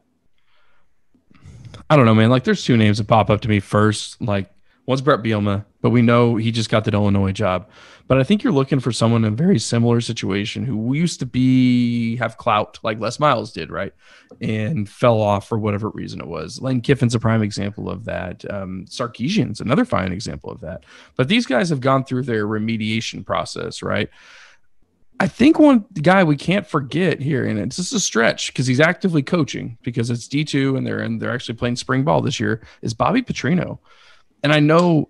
I don't know, man. Like, there's two names that pop up to me first. Like, one's Brett Bielema, but we know he just got that Illinois job. But I think you're looking for someone in a very similar situation who used to have clout like Les Miles did, right? And fell off for whatever reason it was. Lane Kiffin's a prime example of that. Sarkisian's another fine example of that. But these guys have gone through their remediation process, right? I think one guy we can't forget here, and it's just a stretch because he's actively coaching because it's D2 and they're actually playing spring ball this year, is Bobby Petrino. And I know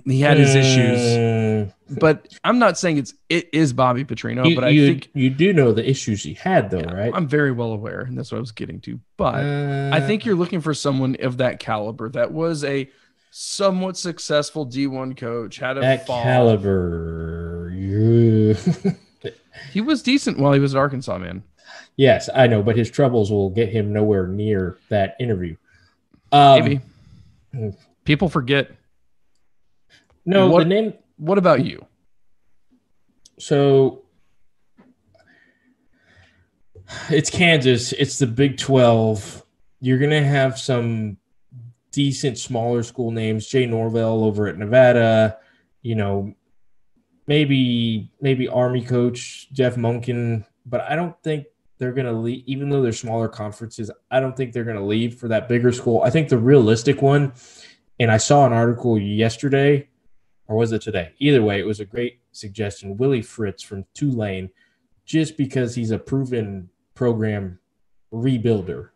he had his issues, but I'm not saying it is Bobby Petrino. But I think you do know the issues he had, though, right? I'm very well aware, and that's what I was getting to. But I think you're looking for someone of that caliber that was a somewhat successful D1 coach, had a fall. Caliber. Yeah. He was decent while he was at Arkansas, man. Yes, I know, but his troubles will get him nowhere near that interview. Maybe. People forget. No, What about you? So it's Kansas. It's the Big 12. You're going to have some decent smaller school names. Jay Norvell over at Nevada. You know, maybe Army coach Jeff Monken. But I don't think they're going to leave. Even though they're smaller conferences, I don't think they're going to leave for that bigger school. I think the realistic one, and I saw an article yesterday, or was it today? Either way, it was a great suggestion. Willie Fritz from Tulane, just because he's a proven program rebuilder.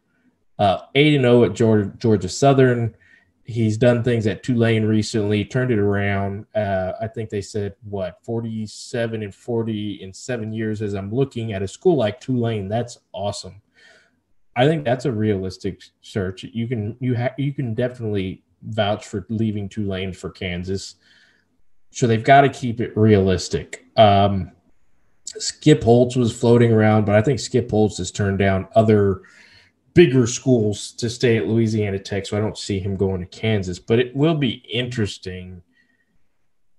8-0 at Georgia Southern. He's done things at Tulane recently, turned it around. I think they said, 47-40 in 7 years as I'm looking at a school like Tulane. That's awesome. I think that's a realistic search. You can definitely vouch for leaving Tulane for Kansas. So they've got to keep it realistic. Skip Holtz was floating around, but I think Skip Holtz has turned down other bigger schools to stay at Louisiana Tech, so I don't see him going to Kansas. But it will be interesting.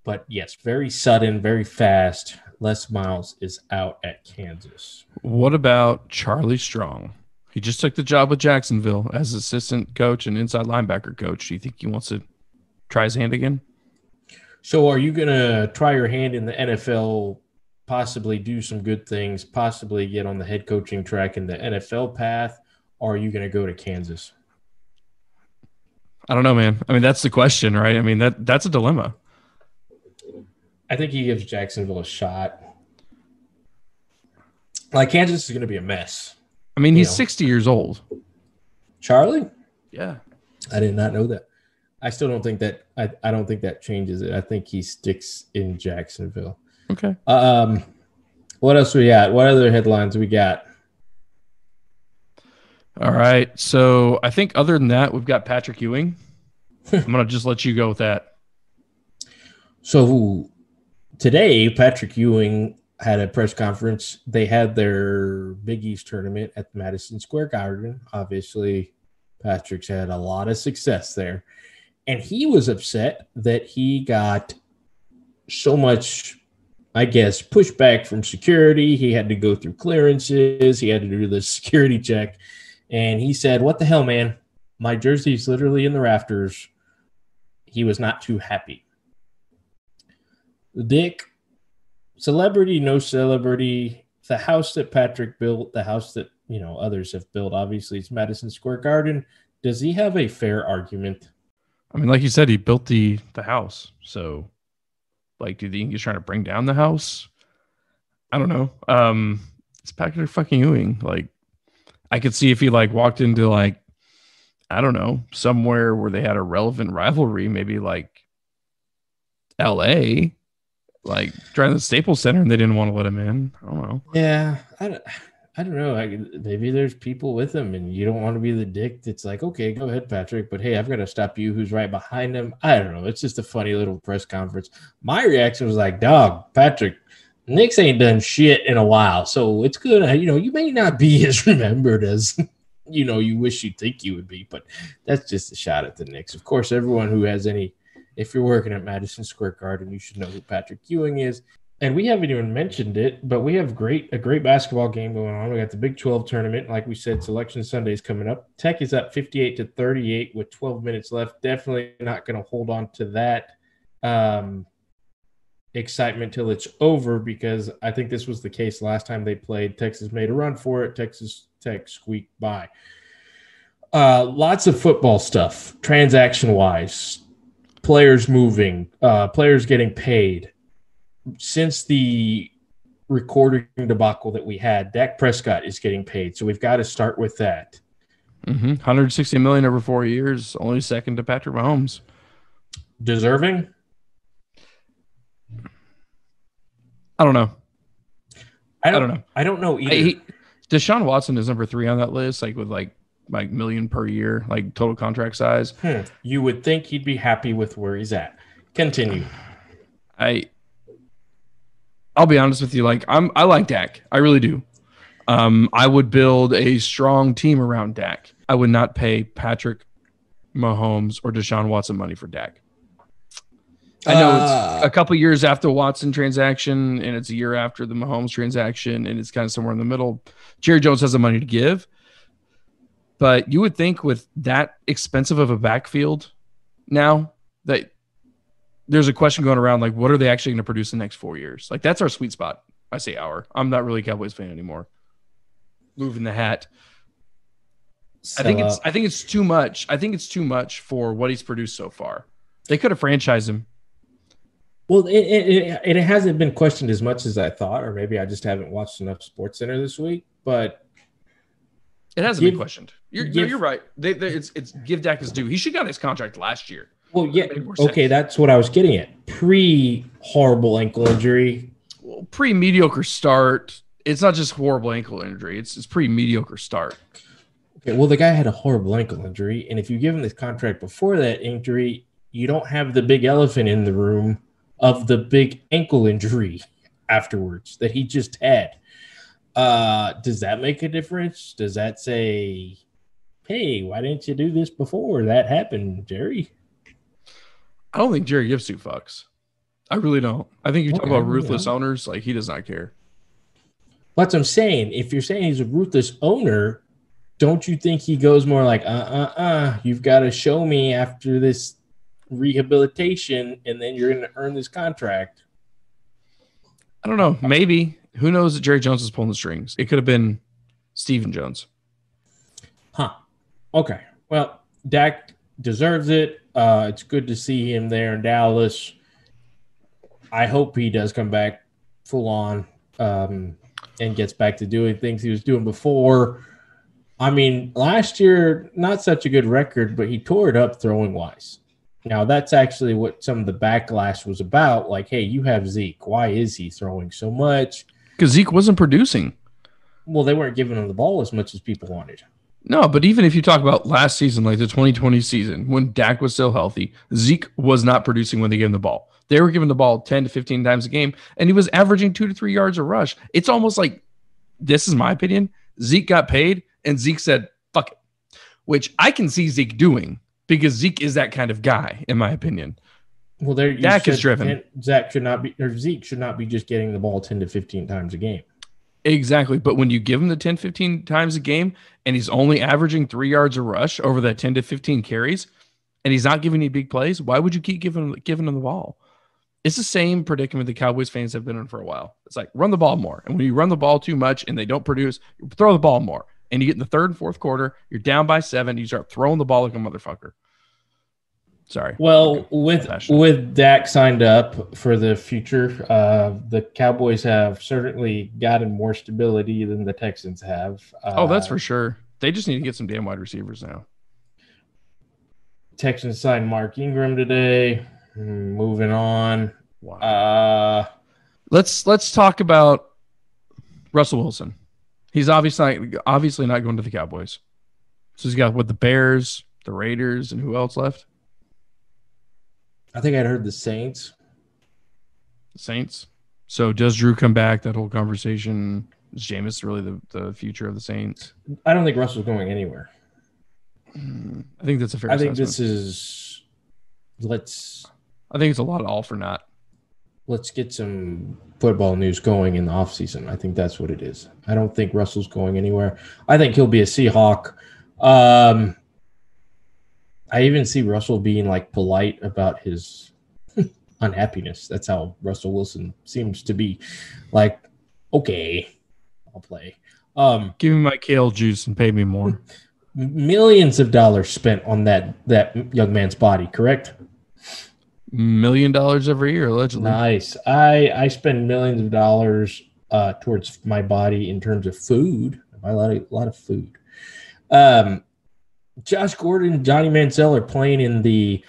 But, yes, very sudden, very fast. Les Miles is out at Kansas. What about Charlie Strong? He just took the job with Jacksonville as assistant coach and inside linebacker coach. Do you think he wants to try his hand again? So are you going to try your hand in the NFL, possibly do some good things, possibly get on the head coaching track in the NFL path, or are you going to go to Kansas? I don't know, man. I mean, that's the question, right? I mean, that's a dilemma. I think he gives Jacksonville a shot. Like, Kansas is going to be a mess. I mean, he's 60 years old. Charlie? Yeah. I did not know that. I still don't think that I don't think that changes it. I think he sticks in Jacksonville. Okay. What else we got? What other headlines we got? All right. So I think other than that, we've got Patrick Ewing. I'm going to just let you go with that. So today, Patrick Ewing had a press conference. They had their Big East tournament at the Madison Square Garden. Obviously, Patrick's had a lot of success there. And he was upset that he got so much, I guess, pushback from security. He had to go through clearances. He had to do the security check. And he said, "What the hell, man? My jersey's literally in the rafters." He was not too happy. Dick, Celebrity, no celebrity. The house that Patrick built, the house that others have built, obviously it's Madison Square Garden. Does he have a fair argument? I mean, like you said, he built the house. So, like, do you think he's trying to bring down the house? I don't know. It's Patrick fucking Ewing. Like, I could see if he like walked into like, I don't know, somewhere where they had a relevant rivalry, maybe like LA, like trying the Staples Center, and they didn't want to let him in. I don't know. Yeah, I don't know. Maybe there's people with him, and you don't want to be the dick that's like, okay, go ahead, Patrick, but hey, I've got to stop you who's right behind him. I don't know. It's just a funny little press conference. My reaction was like, dog, Patrick, Knicks ain't done shit in a while, so it's good. You may not be as remembered as you wish you think you would be, but that's just a shot at the Knicks. Of course, everyone who has if you're working at Madison Square Garden, you should know who Patrick Ewing is. And we haven't even mentioned it, but we have a great basketball game going on. We got the Big 12 tournament. Like we said, Selection Sunday is coming up. Tech is up 58-38 with 12 minutes left. Definitely not going to hold on to that excitement till it's over, because I think this was the case last time they played. Texas made a run for it. Texas Tech squeaked by. Lots of football stuff, transaction-wise, players moving, players getting paid. Since the recording debacle that we had, Dak Prescott is getting paid, so we've got to start with that. $160 million over 4 years, only second to Patrick Mahomes. Deserving? I don't know. I don't know. I don't know either. Deshaun Watson is number 3 on that list, like with like million per year, like total contract size. You would think he'd be happy with where he's at. Continue. I'll be honest with you. Like I like Dak. I really do. I would build a strong team around Dak. I would not pay Patrick Mahomes or Deshaun Watson money for Dak. I know it's a couple years after the Watson transaction, and it's a year after the Mahomes transaction, and it's kind of somewhere in the middle. Jerry Jones has the money to give, but you would think with that expensive of a backfield now that there's a question going around, like, what are they actually going to produce in the next 4 years? Like, that's our sweet spot. I say our. I'm not really a Cowboys fan anymore. Moving the hat. I think it's too much. I think it's too much for what he's produced so far. They could have franchised him. Well, it hasn't been questioned as much as I thought, or maybe I just haven't watched enough SportsCenter this week. But it hasn't been questioned. You're right. It's give Dak his due. He should have got his contract last year. Well, yeah. Okay, that's what I was getting at. Pre-horrible ankle injury. Well, pre-mediocre start. It's not just horrible ankle injury. It's pre-mediocre start. Okay, well, the guy had a horrible ankle injury, and if you give him this contract before that injury, you don't have the big elephant in the room of the big ankle injury afterwards that he just had. Does that make a difference? Does that say, hey, why didn't you do this before that happened, Jerry? I don't think Jerry gives two fucks. I really don't. I think you talk about ruthless owners, like he does not care. That's what I'm saying. If you're saying he's a ruthless owner, don't you think he goes more like, you've got to show me after this rehabilitation, and then you're going to earn this contract? I don't know. Maybe. Who knows that Jerry Jones is pulling the strings? It could have been Stephen Jones. Huh. Okay. Well, Dak deserves it. It's good to see him there in Dallas. I hope he does come back full on and gets back to doing things he was doing before. I mean, last year, not such a good record, but he tore it up throwing wise. Now, that's actually what some of the backlash was about. Like, hey, you have Zeke. Why is he throwing so much? Because Zeke wasn't producing. Well, they weren't giving him the ball as much as people wanted. No, but even if you talk about last season, like the 2020 season, when Dak was still healthy, Zeke was not producing when they gave him the ball. They were giving the ball 10 to 15 times a game, and he was averaging 2 to 3 yards a rush. It's almost like, this is my opinion, Zeke got paid, and Zeke said, fuck it, which I can see Zeke doing because Zeke is that kind of guy, in my opinion. Well, there Dak is driven. Zeke should not be just getting the ball 10 to 15 times a game. Exactly. But when you give him the 10, 15 times a game and he's only averaging 3 yards a rush over that 10 to 15 carries and he's not giving you big plays, why would you keep giving him the ball? It's the same predicament the Cowboys fans have been in for a while. It's like run the ball more. And when you run the ball too much and they don't produce, you throw the ball more. And you get in the third and fourth quarter, you're down by 7, you start throwing the ball like a motherfucker. Sorry. Well, with Dak signed up for the future, the Cowboys have certainly gotten more stability than the Texans have. That's for sure. They just need to get some damn wide receivers now. Texans signed Mark Ingram today. Moving on. Wow. Let's talk about Russell Wilson. He's obviously not going to the Cowboys. So he's got the Bears, the Raiders, and who else left? I think I'd heard the Saints. The Saints. So does Drew come back? That whole conversation. Is Jameis really the future of the Saints? I don't think Russell's going anywhere. I think that's a fair assessment. I think it's a lot of all for naught. Let's get some football news going in the offseason. I think that's what it is. I don't think Russell's going anywhere. I think he'll be a Seahawk. I even see Russell being like polite about his unhappiness. That's how Russell Wilson seems to be. Like, okay, I'll play. Give me my kale juice and pay me more. Millions of dollars spent on that young man's body, correct? $1 million every year, allegedly. Nice. I spend millions of dollars towards my body in terms of food. I like a lot of food. Josh Gordon, Johnny Manziel are playing in the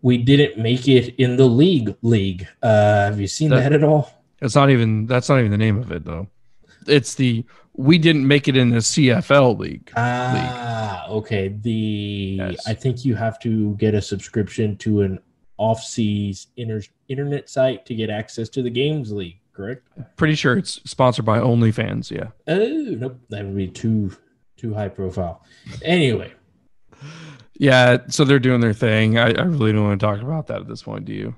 we didn't make it in the league. Have you seen that at all? That's not even the name of it, though. It's the we didn't make it in the CFL league. Okay. Yes. I think you have to get a subscription to an off-seas internet site to get access to the games league, correct? Pretty sure it's sponsored by OnlyFans, yeah. Oh, nope. That would be too high profile. Anyway. Yeah, so they're doing their thing. I really don't want to talk about that at this point, do you?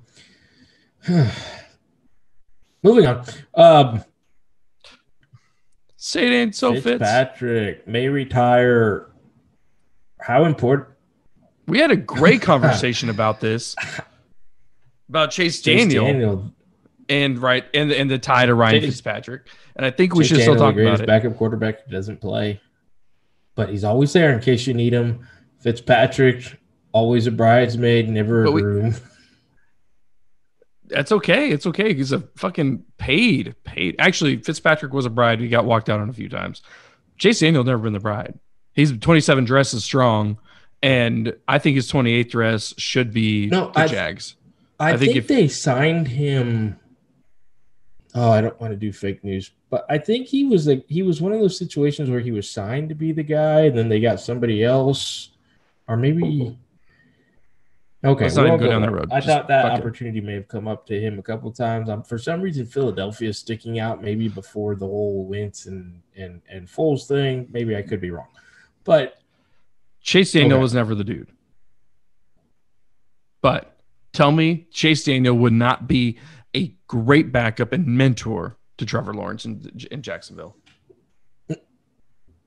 Moving on. Say it ain't so Fitz. Fitzpatrick may retire. How important? We had a great conversation about this. About Chase Daniel. And the tie to Ryan Fitzpatrick. And I think we should still talk about it. Backup quarterback doesn't play, but he's always there in case you need him. Fitzpatrick, always a bridesmaid, never a groom. That's okay. It's okay. He's a fucking paid. Actually, Fitzpatrick was a bride. He got walked out on a few times. Chase Daniel never been the bride. He's 27 dresses strong, and I think his 28th dress should be the Jags. I think they signed him. Oh, I don't want to do fake news, but I think he was one of those situations where he was signed to be the guy, and then they got somebody else, or maybe. Okay, let's not even go down that road. I thought that opportunity may have come up to him a couple of times. For some reason, Philadelphia is sticking out. Maybe before the whole Wentz and Foles thing. Maybe I could be wrong, but Chase Daniel was never the dude. But tell me, Chase Daniel would not be a great backup and mentor to Trevor Lawrence in Jacksonville.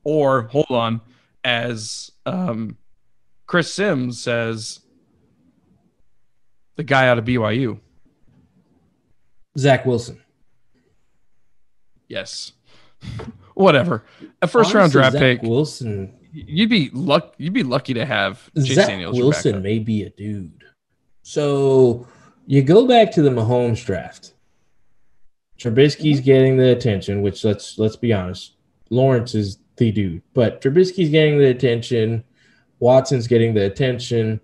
Or hold on, as Chris Sims says. The guy out of BYU. Zach Wilson. Yes. Whatever. A first-round draft pick. Wilson. You'd be lucky to have Chase Daniels. Zach Wilson may be a dude. So you go back to the Mahomes draft. Trubisky's getting the attention, which let's be honest, Lawrence is the dude. But Trubisky's getting the attention. Watson's getting the attention.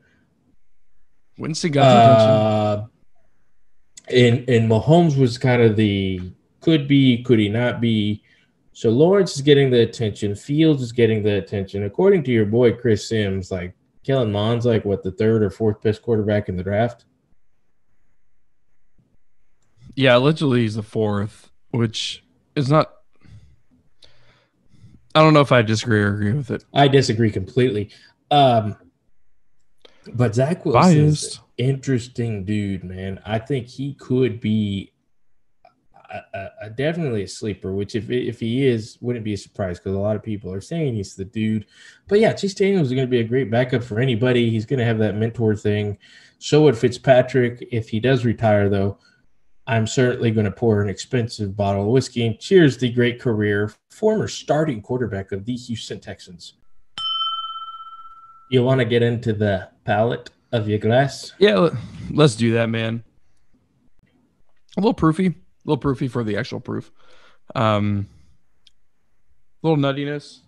Winston got the attention. And Mahomes was kind of the could be, could he not be. So Lawrence is getting the attention. Fields is getting the attention. According to your boy Chris Sims, like Kellen Mond's like the third or fourth best quarterback in the draft. Yeah, allegedly he's the fourth, which is not. I don't know if I disagree or agree with it. I disagree completely. But Zach Wilson is an interesting dude, man. I think he could be definitely a sleeper, which if he is, wouldn't be a surprise because a lot of people are saying he's the dude. But yeah, Chase Daniels is going to be a great backup for anybody. He's going to have that mentor thing. So would Fitzpatrick if he does retire, though. I'm certainly going to pour an expensive bottle of whiskey and cheers the great career, former starting quarterback of the Houston Texans. You want to get into the palate of your glass? Yeah, let's do that, man. A little proofy for the actual proof. Little nuttiness.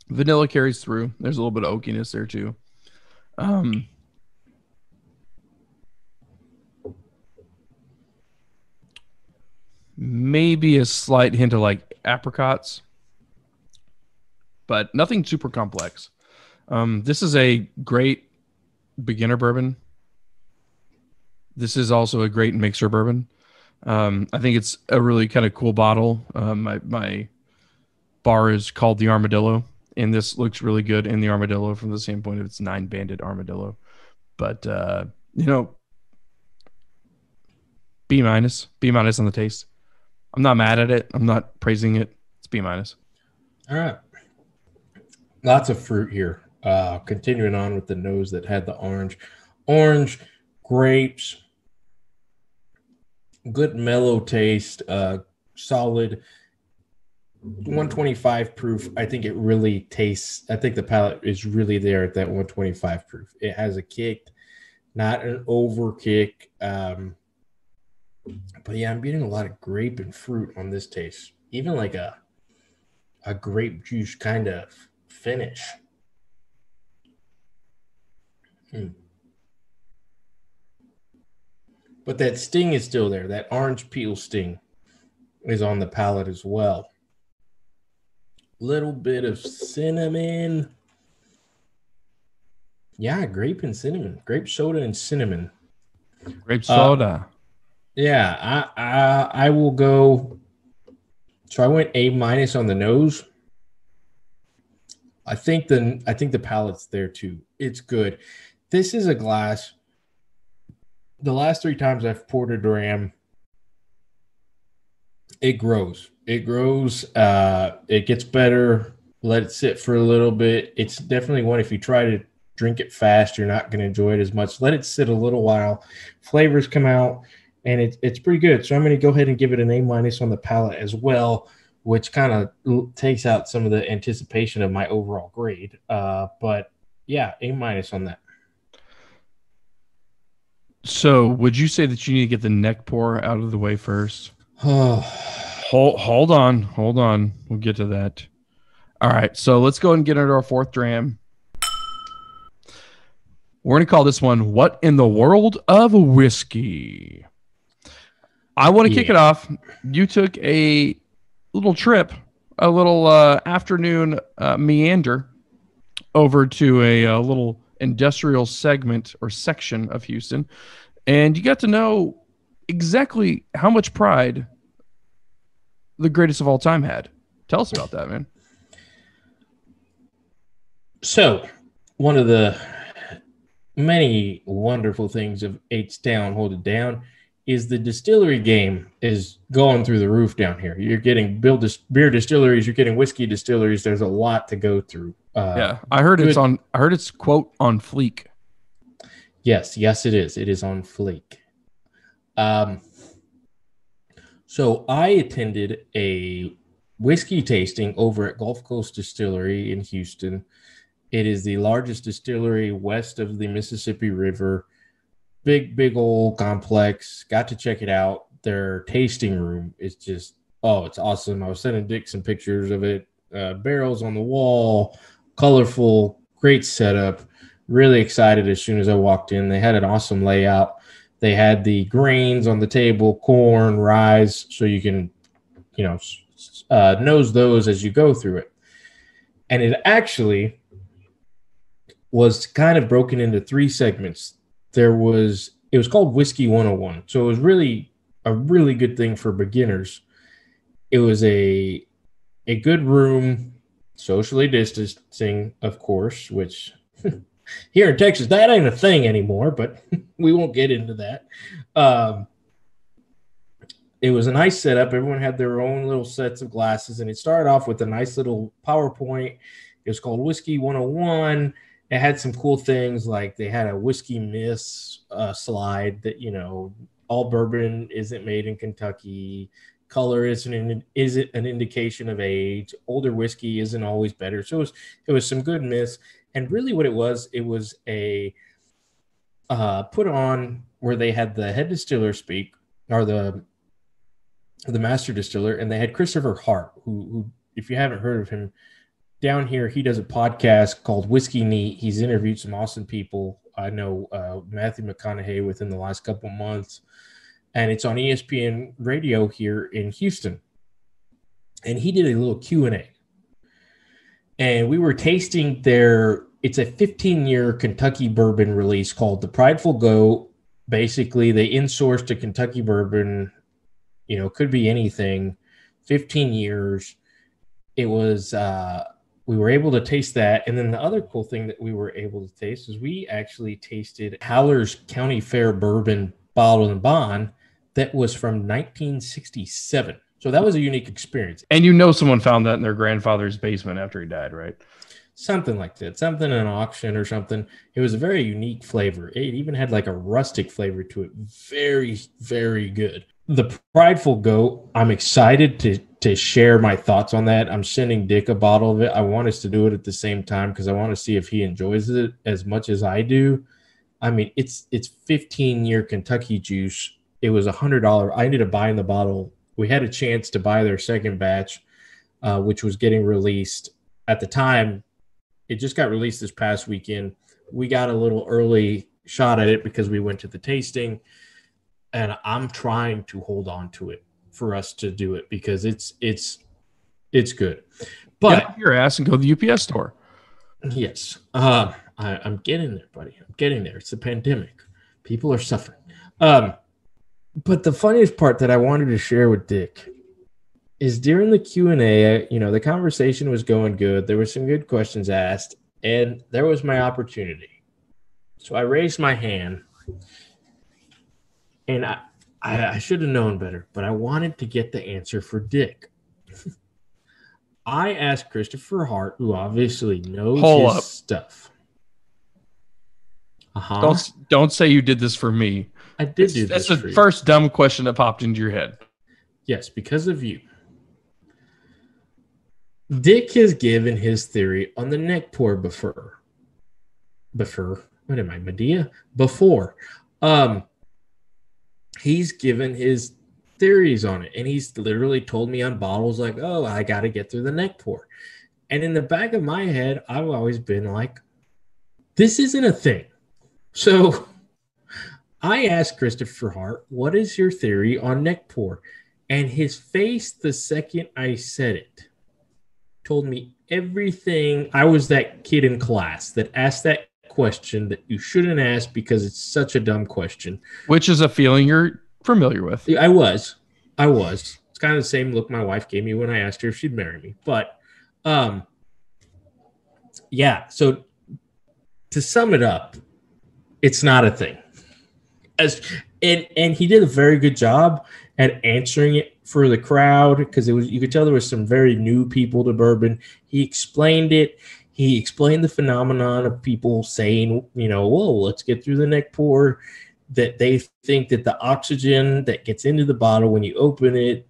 Vanilla carries through. There's a little bit of oakiness there too. Maybe a slight hint of like apricots, but nothing super complex. This is a great beginner bourbon. This is also a great mixer bourbon. I think it's a really kind of cool bottle. My bar is called the Armadillo, and this looks really good in the Armadillo from the standpoint of its 9-banded Armadillo. But B minus on the taste. I'm not mad at it. I'm not praising it. It's B minus. All right. Lots of fruit here. Continuing on with the nose that had the orange, grapes, good mellow taste, solid 125 proof. I think it really tastes. I think the palate is really there at that 125 proof. It has a kick, not an over kick. But yeah, I'm getting a lot of grape and fruit on this taste. Even like a grape juice kind of finish. But that sting is still there. That orange peel sting is on the palate as well. Little bit of cinnamon. Yeah, grape and cinnamon. Grape soda and cinnamon. Grape soda. Yeah, I will go. So I went A minus on the nose. I think the palate's there too. It's good. This is a glass. The last 3 times I've poured a dram, it grows. It grows. It gets better. Let it sit for a little bit. It's definitely one, if you try to drink it fast, you're not going to enjoy it as much. Let it sit a little while. Flavors come out, and it's pretty good. So I'm going to go ahead and give it an A minus on the palate as well, which kind of takes out some of the anticipation of my overall grade. But yeah, A minus on that. So would you say that you need to get the neck pour out of the way first? Hold on. We'll get to that. All right. So let's go and get into our 4th dram. We're going to call this one, What in the World of Whiskey? I want to kick it off. You took a little trip, a little afternoon meander over to a little industrial segment or section of Houston, and you got to know exactly how much pride the greatest of all time had. Tell us about that, man. So, one of the many wonderful things of H-Town Hold It Down is the distillery game is going through the roof down here. You're getting beer distilleries, you're getting whiskey distilleries. There's a lot to go through. Yeah, I heard it's quote on fleek. Yes, it is. It is on fleek. So I attended a whiskey tasting over at Gulf Coast Distillery in Houston. It is the largest distillery west of the Mississippi River. Big old complex. Got to check it out. Their tasting room is just, it's awesome. I was sending Dick some pictures of it. Barrels on the wall, colorful, great setup. Really excited as soon as I walked in. They had an awesome layout. They had the grains on the table, corn, rye, so you can, nose those as you go through it. And it actually was kind of broken into 3 segments. It was called Whiskey 101. So it was really a really good thing for beginners. It was a good room, socially distancing, of course, which here in Texas, that ain't a thing anymore, but we won't get into that. It was a nice setup. Everyone had their own little sets of glasses, and it started off with a nice little PowerPoint. It was called Whiskey 101. it had some cool things, like they had a whiskey miss slide that, all bourbon isn't made in Kentucky. Color isn't an indication of age. Older whiskey isn't always better. So it was some good myths. And really what it was a put on where they had the head distiller speak, or the master distiller, and they had Christopher Hart, who if you haven't heard of him, down here, he does a podcast called Whiskey Neat. He's interviewed some awesome people. I know Matthew McConaughey within the last couple months, and it's on ESPN radio here in Houston. And he did a little Q&A. And we were tasting it's a 15-year Kentucky bourbon release called the Prideful GOAT. Basically, they insourced a Kentucky bourbon, could be anything, 15 years. It was, we were able to taste that. And then the other cool thing that we were able to taste is we actually tasted Howler's County Fair bourbon bottled and bond that was from 1967. So that was a unique experience. And someone found that in their grandfather's basement after he died, right? Something like that. Something in an auction or something. It was a very unique flavor. It even had like a rustic flavor to it. Very, very good. The Prideful GOAT, I'm excited to share my thoughts on that. I'm sending Dick a bottle of it. I want us to do it at the same time because I want to see if he enjoys it as much as I do. I mean, it's 15-year Kentucky juice. It was $100. I ended up buying the bottle. We had a chance to buy their second batch, which was getting released at the time. It just got released this past weekend. We got a little early shot at it because we went to the tasting, and I'm trying to hold on to it for us to do it because it's good. But get off your ass and go to the UPS store. Yes, I'm getting there, buddy. I'm getting there. It's a pandemic. People are suffering. But the funniest part that I wanted to share with Dick is during the Q&A, the conversation was going good. There were some good questions asked, and there was my opportunity. So I raised my hand, and I should have known better, but I wanted to get the answer for Dick. I asked Christopher Hart, who obviously knows his stuff. Don't say you did this for me. I did do this. That's the first dumb question that popped into your head. Yes, because of you. Dick has given his theory on the neck pour before. What am I, Medea? Before. He's given his theories on it, and he's literally told me on bottles like, oh, I got to get through the neck pour. And in the back of my head, I've always been like, this isn't a thing. So I asked Christopher Hart, what is your theory on neck pour? And his face the second I said it told me everything. I was that kid in class that asked that question that you shouldn't ask because it's such a dumb question. Which is a feeling you're familiar with. I was. It's kind of the same look my wife gave me when I asked her if she'd marry me. But, yeah. So to sum it up, it's not a thing. And he did a very good job at answering it for the crowd because you could tell there was some very new people to bourbon. He explained it. He explained the phenomenon of people saying, whoa, let's get through the neck pour, that they think that the oxygen that gets into the bottle when you open it,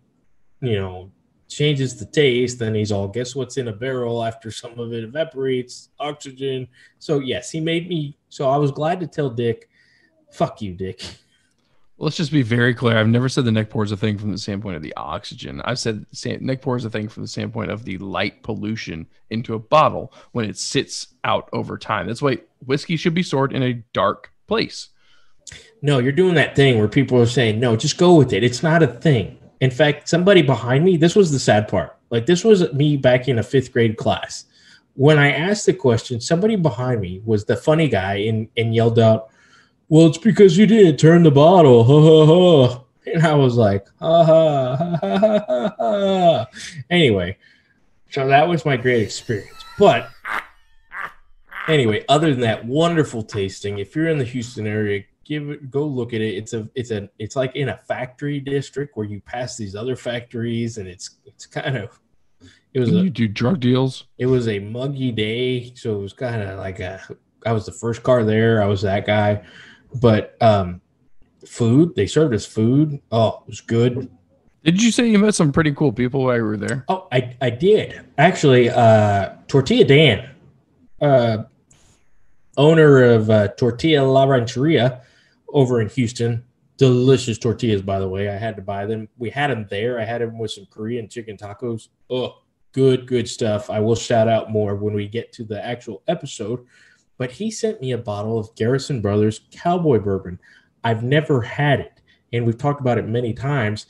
changes the taste. Then he's all, guess what's in a barrel after some of it evaporates? Oxygen. So, yes, he made me. So I was glad to tell Dick, fuck you, Dick. Let's just be very clear. I've never said the neck pour is a thing from the standpoint of the oxygen. I've said neck pour is a thing from the standpoint of the light pollution into a bottle when it sits out over time. That's why whiskey should be stored in a dark place. No, you're doing that thing where people are saying, no, just go with it. It's not a thing. In fact, somebody behind me, this was the sad part. Like, this was me back in a 5th grade class. When I asked the question, somebody behind me was the funny guy and yelled out, well, it's because you didn't turn the bottle. Ha, ha, ha. And I was like, ha, ha, ha, ha, ha, ha. Anyway, so that was my great experience. But anyway, other than that, wonderful tasting. If you're in the Houston area, go look at it. It's like in a factory district where you pass these other factories, and it's kind of, you do drug deals. It was a muggy day, so it was kind of like I was the first car there. I was that guy. But food, they served us food. Oh, it was good. Did you say you met some pretty cool people while you were there? Oh, I did. Actually, Tortilla Dan, uh, owner of Tortilla La Rancheria over in Houston. Delicious tortillas, by the way. I had to buy them. We had them there. I had them with some Korean chicken tacos. Oh, good stuff. I will shout out more when we get to the actual episode. But he sent me a bottle of Garrison Brothers Cowboy Bourbon. I've never had it, and we've talked about it many times.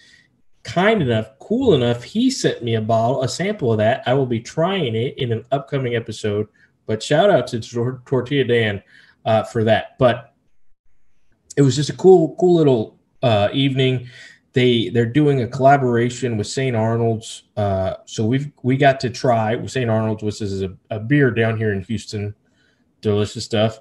Kind enough, cool enough, he sent me a sample of that. I will be trying it in an upcoming episode. But shout out to Tortilla Dan for that. But it was just a cool little evening. They're doing a collaboration with St. Arnold's. So we got to try with St. Arnold's, which is a beer down here in Houston. Delicious stuff.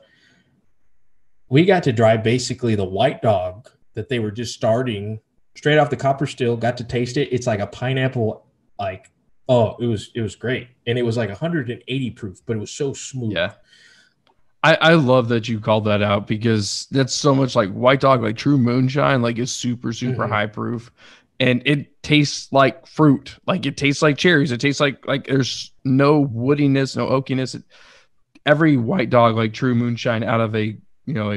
We got to try basically the White Dog that they were just starting straight off the copper still. Got to taste it. It's like a pineapple, it was great. And it was like 180 proof, but it was so smooth. Yeah. I love that you called that out because that's so much like White Dog, like true moonshine, like it's super high proof, and it tastes like fruit, like it tastes like cherries. It tastes like there's no woodiness, no oakiness. Every White Dog, like true moonshine, out of a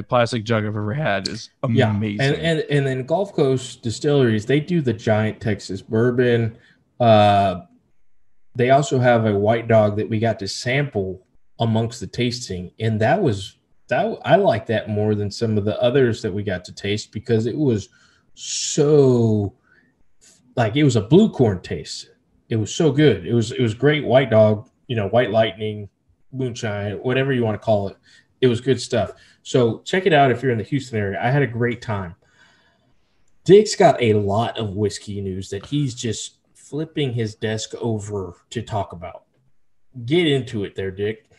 plastic jug I've ever had is amazing. Yeah. And then Gulf Coast Distilleries, they do the giant Texas bourbon. They also have a White Dog that we got to sample amongst the tasting, and I like that more than some of the others that we got to taste because it was so like it was a blue corn taste. It was so good. It was great. White Dog, White Lightning, moonshine, whatever you want to call it. It was good stuff. So check it out if you're in the Houston area. I had a great time. Dick's got a lot of whiskey news that he's just flipping his desk over to talk about. Get into it there, Dick.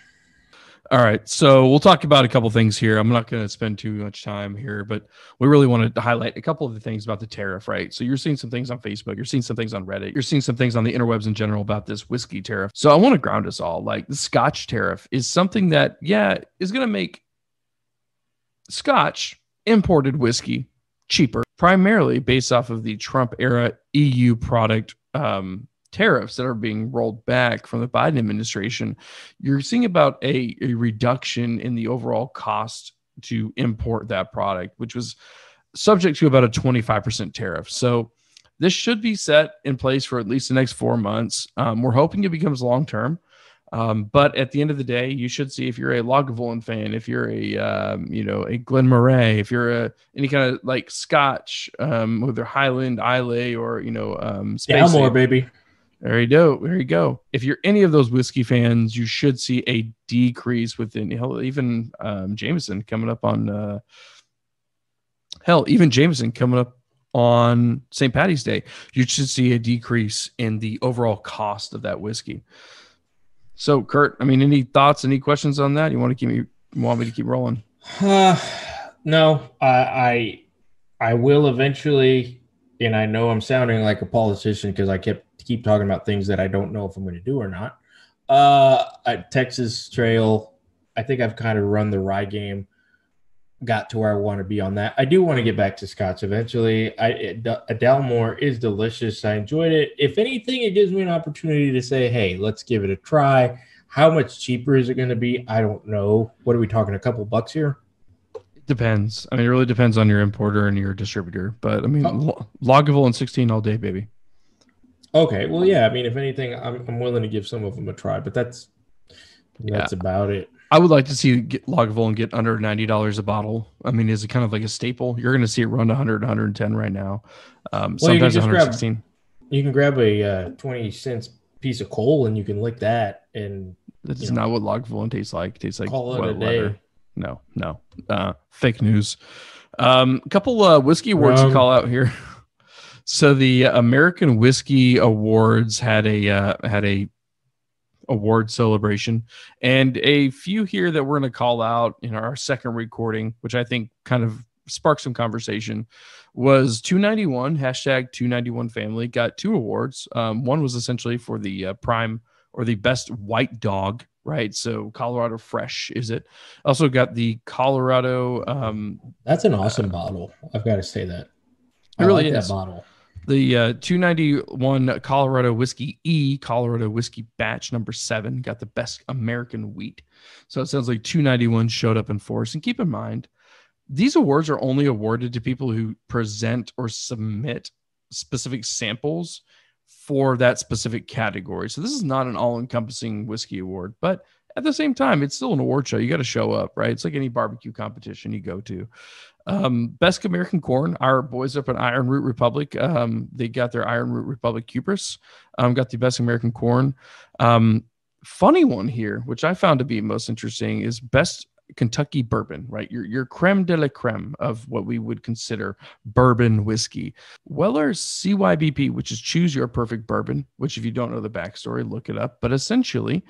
All right, so we'll talk about a couple things here. I'm not going to spend too much time here, but we really wanted to highlight a couple of the things about the tariff, right? So you're seeing some things on Facebook, you're seeing some things on Reddit, you're seeing some things on the interwebs in general about this whiskey tariff. So I want to ground us all. Like the Scotch tariff is something that, is going to make Scotch imported whiskey cheaper, primarily based off of the Trump era EU product tariffs that are being rolled back from the Biden administration. You're seeing about a reduction in the overall cost to import that product, which was subject to about a 25% tariff. So this should be set in place for at least the next 4 months. We're hoping it becomes long-term. But at the end of the day, you should see if you're a Lagavulin fan, if you're a Glen Moray, if you're any kind of like Scotch, whether Highland, Islay, or Dalmore, baby. There you go. If you're any of those whiskey fans, you should see a decrease within even Jameson coming up on Jameson coming up on St. Patty's Day. You should see a decrease in the overall cost of that whiskey. So, Kurt, any thoughts, any questions on that? You want me to keep rolling? No, I will eventually, and I know I'm sounding like a politician because I keep talking about things that I don't know if I'm going to do or not. At Texas Trail, I think I've kind of run the rye game, got to where I want to be on that. I do want to get back to Scotch eventually. A Dalmore is delicious. I enjoyed it. If anything, it gives me an opportunity to say, hey, let's give it a try. How much cheaper is it going to be? I don't know. What are we talking, a couple bucks here? It depends. It really depends on your importer and your distributor. But, Lagavulin 16 all day, baby. Okay. Well, yeah. If anything, I'm willing to give some of them a try, but that's about it. I would like to see Lagavulin get under $90 a bottle. Is it kind of like a staple? You're going to see it run to 100, 110 right now. Sometimes 116. You can grab a 20 cents piece of coal and you can lick that. And that's not what Lagavulin tastes like. It tastes like call it a day. Leather. No. Fake news. A couple whiskey awards to call out here. So the American Whiskey Awards had a award celebration, and a few here that we're going to call out in our second recording, which I think kind of sparked some conversation, was 291 #291 family got 2 awards. One was essentially for the prime or the best white dog, right? So Colorado Fresh is it. Also got the Colorado. That's an awesome bottle. I've got to say that. It I really like is. that bottle. The 291 Colorado Whiskey E, Colorado Whiskey Batch number 7, got the best American wheat. So it sounds like 291 showed up in force. And keep in mind, these awards are only awarded to people who present or submit specific samples for that specific category. So this is not an all-encompassing whiskey award, but at the same time, it's still an award show. You got to show up, right? It's like any barbecue competition you go to. Best American corn, our boys up in Iron Root Republic, they got their Iron Root Republic Cupris, got the best American corn. Funny one here, which I found to be most interesting, is best Kentucky bourbon, right? Your creme de la creme of what we would consider bourbon whiskey. Weller's CYBP, which is Choose Your Perfect Bourbon, which if you don't know the backstory, look it up. But essentially,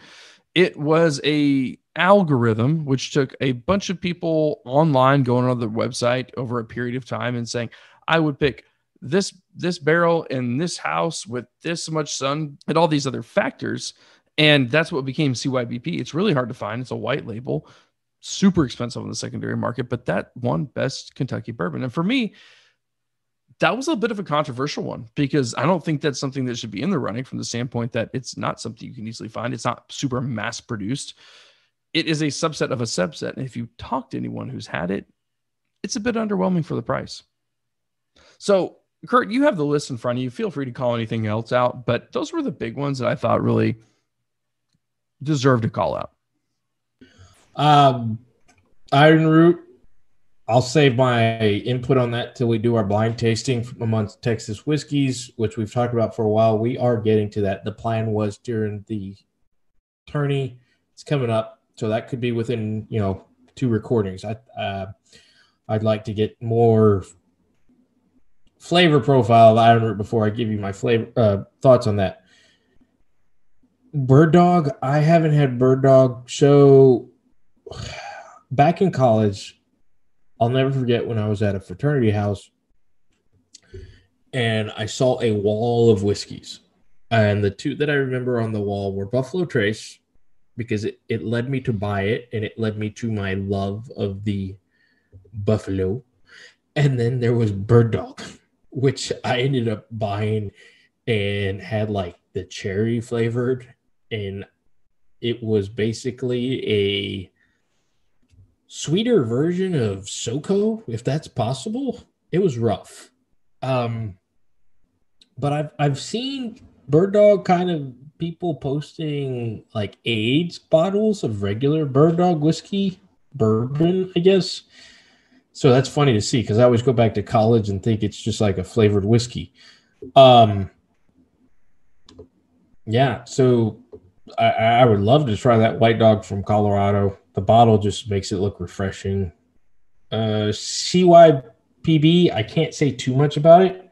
it was a algorithm which took a bunch of people online going on the website over a period of time and saying, I would pick this barrel in this house with this much sun and all these other factors. And that's what became CYBP. It's really hard to find. It's a white label, super expensive on the secondary market, but that won best Kentucky bourbon. And for me, that was a bit of a controversial one because I don't think that's something that should be in the running from the standpoint that it's not something you can easily find. It's not super mass produced. It is a subset of a subset. And if you talk to anyone who's had it, it's a bit underwhelming for the price. So, Kurt, you have the list in front of you. Feel free to call anything else out, but those were the big ones that I thought really deserved a call out. Iron Root, I'll save my input on that till we do our blind tasting amongst Texas whiskeys, which we've talked about for a while. We are getting to that. The plan was during the tourney. It's coming up, so that could be within 2 recordings. I'd like to get more flavor profile of Iron Root before I give you my flavor thoughts on that. Bird Dog, I haven't had Bird Dog. So back in college, I'll never forget when I was at a fraternity house and I saw a wall of whiskeys. And the 2 that I remember on the wall were Buffalo Trace, because it led me to buy it and it led me to my love of the Buffalo. And then there was Bird Dog, which I ended up buying and had like the cherry flavored. And it was basically a sweeter version of SoCo, if that's possible. It was rough. But I've seen Bird Dog kind of people posting like aged bottles of regular Bird Dog whiskey, bourbon, I guess. So that's funny to see because I always go back to college and think it's just like a flavored whiskey. Yeah, so I would love to try that White Dog from Colorado. The bottle just makes it look refreshing. CYPB, I can't say too much about it.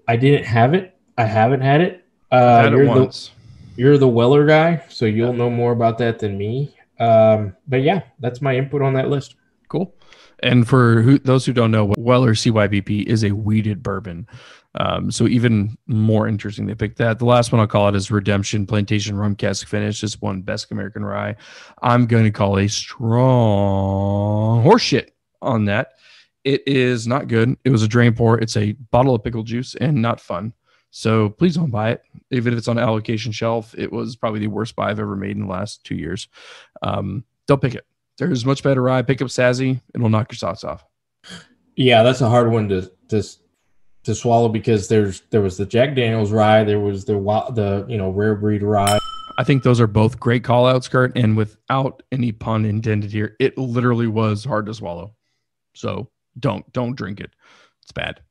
I didn't have it. I haven't had it. I've had it once. You're the Weller guy, so you'll know more about that than me. But yeah, that's my input on that list. Cool. And for those who don't know, Weller CYBP is a wheated bourbon. So even more interesting, they picked that. The last one I'll call it is Redemption Plantation Rum Cask Finish. This one, Best American Rye. I'm going to call a strong horseshit on that. It is not good. It was a drain pour. It's a bottle of pickle juice and not fun. So please don't buy it. Even if it's on an allocation shelf, it was probably the worst buy I've ever made in the last 2 years. Don't pick it. There's much better rye. Pick up Sassy. It'll knock your socks off. Yeah, that's a hard one to swallow because there was the Jack Daniel's rye, there was the rare breed rye. I think those are both great call outs, Kurt, and without any pun intended here, it literally was hard to swallow. So don't drink it. It's bad.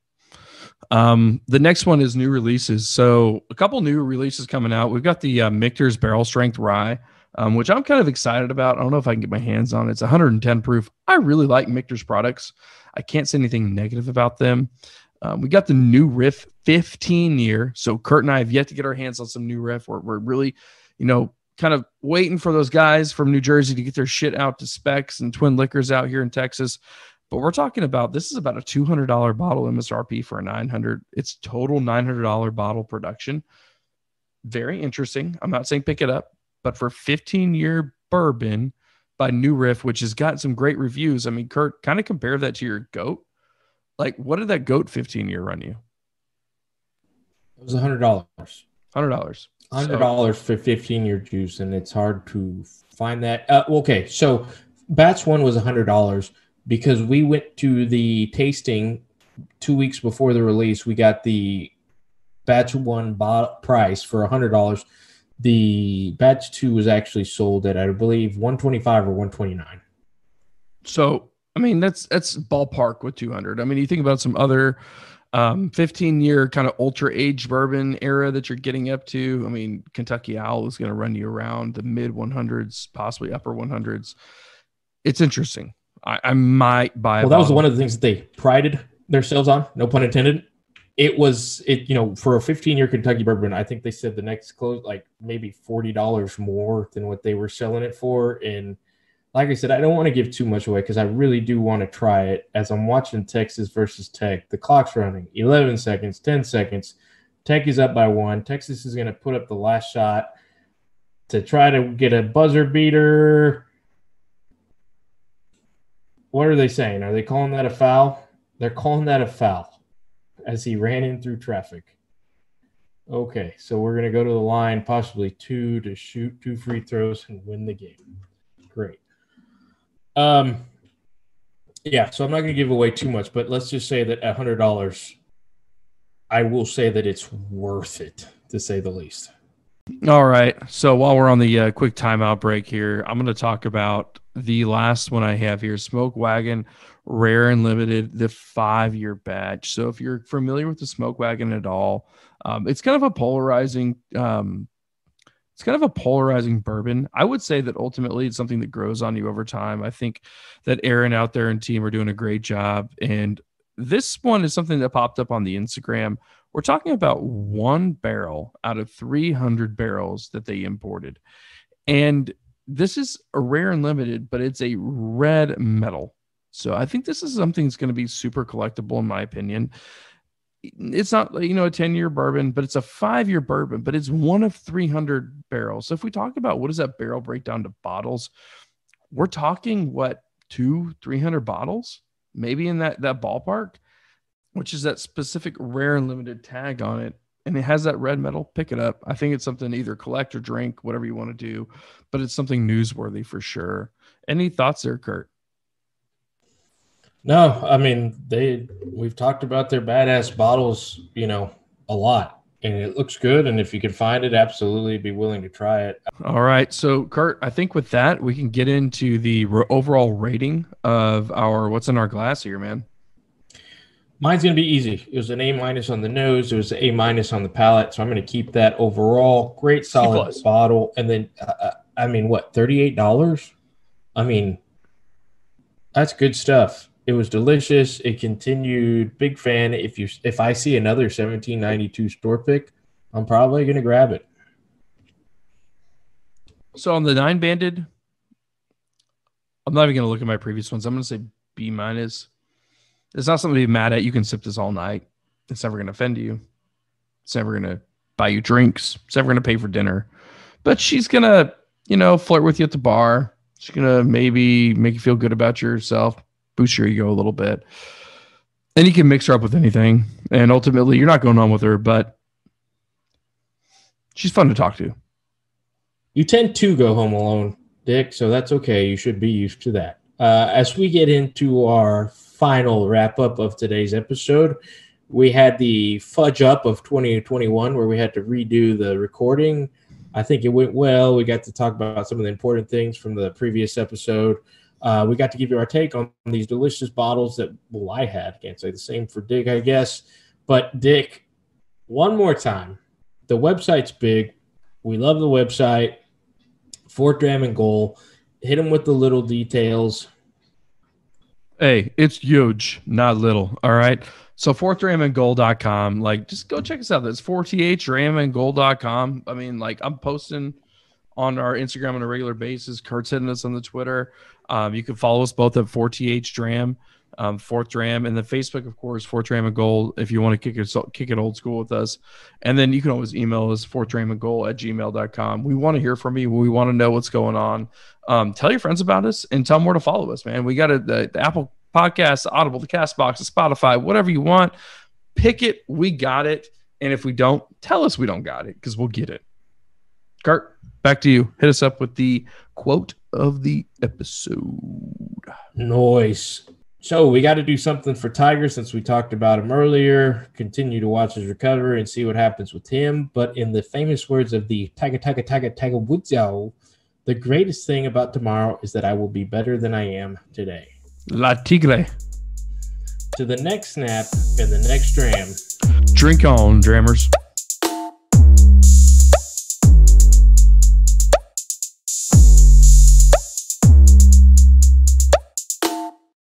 The next one is new releases. So a couple new releases coming out. We've got the Mikter's Barrel Strength Rye, which I'm kind of excited about. I don't know if I can get my hands on it. It's 110 proof. I really like Mikter's products. I can't say anything negative about them. We got the New Riff 15 year. So Kurt and I have yet to get our hands on some New Riff. We're really, kind of waiting for those guys from New Jersey to get their shit out to Specs and Twin Liquors out here in Texas. But we're talking about, this is about a $200 bottle MSRP for a $900. It's total $900 bottle production. very interesting. I'm not saying pick it up, but for 15-year bourbon by New Riff, which has got some great reviews. I mean, Kurt, kind of compare that to your GOAT. Like, what did that GOAT 15-year run you? It was $100. $100. $100 for 15-year juice, and it's hard to find that. Okay, so batch one was $100 because we went to the tasting 2 weeks before the release. We got the batch one price for $100. The batch two was actually sold at, I believe, $125 or $129. So, I mean, that's ballpark with 200. I mean, you think about some other 15-year kind of ultra aged bourbon era that you're getting up to. I mean, Kentucky Owl is going to run you around the mid 100s, possibly upper 100s. It's interesting. I might buy. Well, that was one of the things that they prided themselves on. No pun intended. It was for a 15-year Kentucky bourbon. I think they said the next close like maybe $40 more than what they were selling it for. And like I said, I don't want to give too much away because I really do want to try it. As I'm watching Texas versus Tech, the clock's running 11 seconds, 10 seconds. Tech is up by 1. Texas is going to put up the last shot to try to get a buzzer beater. What are they saying? Are they calling that a foul? They're calling that a foul as he ran in through traffic. Okay, so we're going to go to the line, possibly 2 to shoot 2 free throws and win the game. Great. Yeah, so I'm not going to give away too much, but let's just say that at $100, I will say that it's worth it, to say the least. All right. So while we're on the quick timeout break here, I'm going to talk about the last one I have here, Smoke Wagon Rare and Limited, the 5-year batch. So if you're familiar with the Smoke Wagon at all, it's kind of a polarizing bourbon. I would say that ultimately it's something that grows on you over time. I think that Aaron out there and team are doing a great job. And this one is something that popped up on the Instagram. We're talking about 1 barrel out of 300 barrels that they imported. And this is a rare and limited, but it's a red metal. So I think this is something that's going to be super collectible, in my opinion. It's not, a 10-year bourbon, but it's a 5-year bourbon, but it's 1 of 300 barrels. So if we talk about what does that barrel break down to bottles, we're talking 200-300 bottles, maybe in that ballpark, which is that specific rare and limited tag on it. And it has that red metal. Pick it up. I think it's something to either collect or drink, whatever you want to do, but it's something newsworthy for sure. Any thoughts there, Kurt? No, I mean, we've talked about their badass bottles, a lot, and it looks good. And if you can find it, absolutely be willing to try it. All right. So Kurt, I think with that, we can get into the overall rating of what's in our glass here, man. Mine's going to be easy. It was an A- on the nose. It was an A- on the palate. So I'm going to keep that overall. Great, solid bottle. And then, $38? I mean, that's good stuff. It was delicious. It continued. Big fan. If I see another 1792 store pick, I'm probably going to grab it. So on the 9-banded, I'm not even going to look at my previous ones. I'm going to say B-. It's not something to be mad at. You can sip this all night. It's never going to offend you. It's never going to buy you drinks. It's never going to pay for dinner. But she's going to, flirt with you at the bar. She's going to maybe make you feel good about yourself, boost your ego a little bit. And you can mix her up with anything. And ultimately, you're not going on with her, but she's fun to talk to. You tend to go home alone, Dick, so that's okay. You should be used to that. As we get into our final wrap-up of today's episode, we had the fudge up of 2021 where we had to redo the recording. I think it went well. We got to talk about some of the important things from the previous episode. We got to give you our take on these delicious bottles that, I had. Can't say the same for Dick, I guess. But, Dick, one more time. The website's big. We love the website. Fort Dram and Goal. Hit them with the little details. Hey, it's huge, not little. All right. So fourthdramandgold.com, just go check us out. That's 4thdramandgold.com. I mean, I'm posting on our Instagram on a regular basis. Kurt's hitting us on the Twitter. You can follow us both at 4thdram. Fourth Dram, and then Facebook, of course, Fourth Dram and Gold, if you want to kick it old school with us. And then you can always email us, fourthdramandgold@gmail.com. We want to hear from you. We want to know what's going on. Tell your friends about us and tell them where to follow us, man. We got the Apple Podcasts, the Audible, the Castbox, the Spotify, whatever you want. Pick it. We got it. And if we don't, tell us we don't got it, because we'll get it. Kurt, back to you. Hit us up with the quote of the episode. Noise. So we got to do something for Tiger, since we talked about him earlier. Continue to watch his recovery and see what happens with him. But in the famous words of the Tiger Woods, the greatest thing about tomorrow is that I will be better than I am today. La Tigre. To the next snap and the next dram. Drink on, Drammers.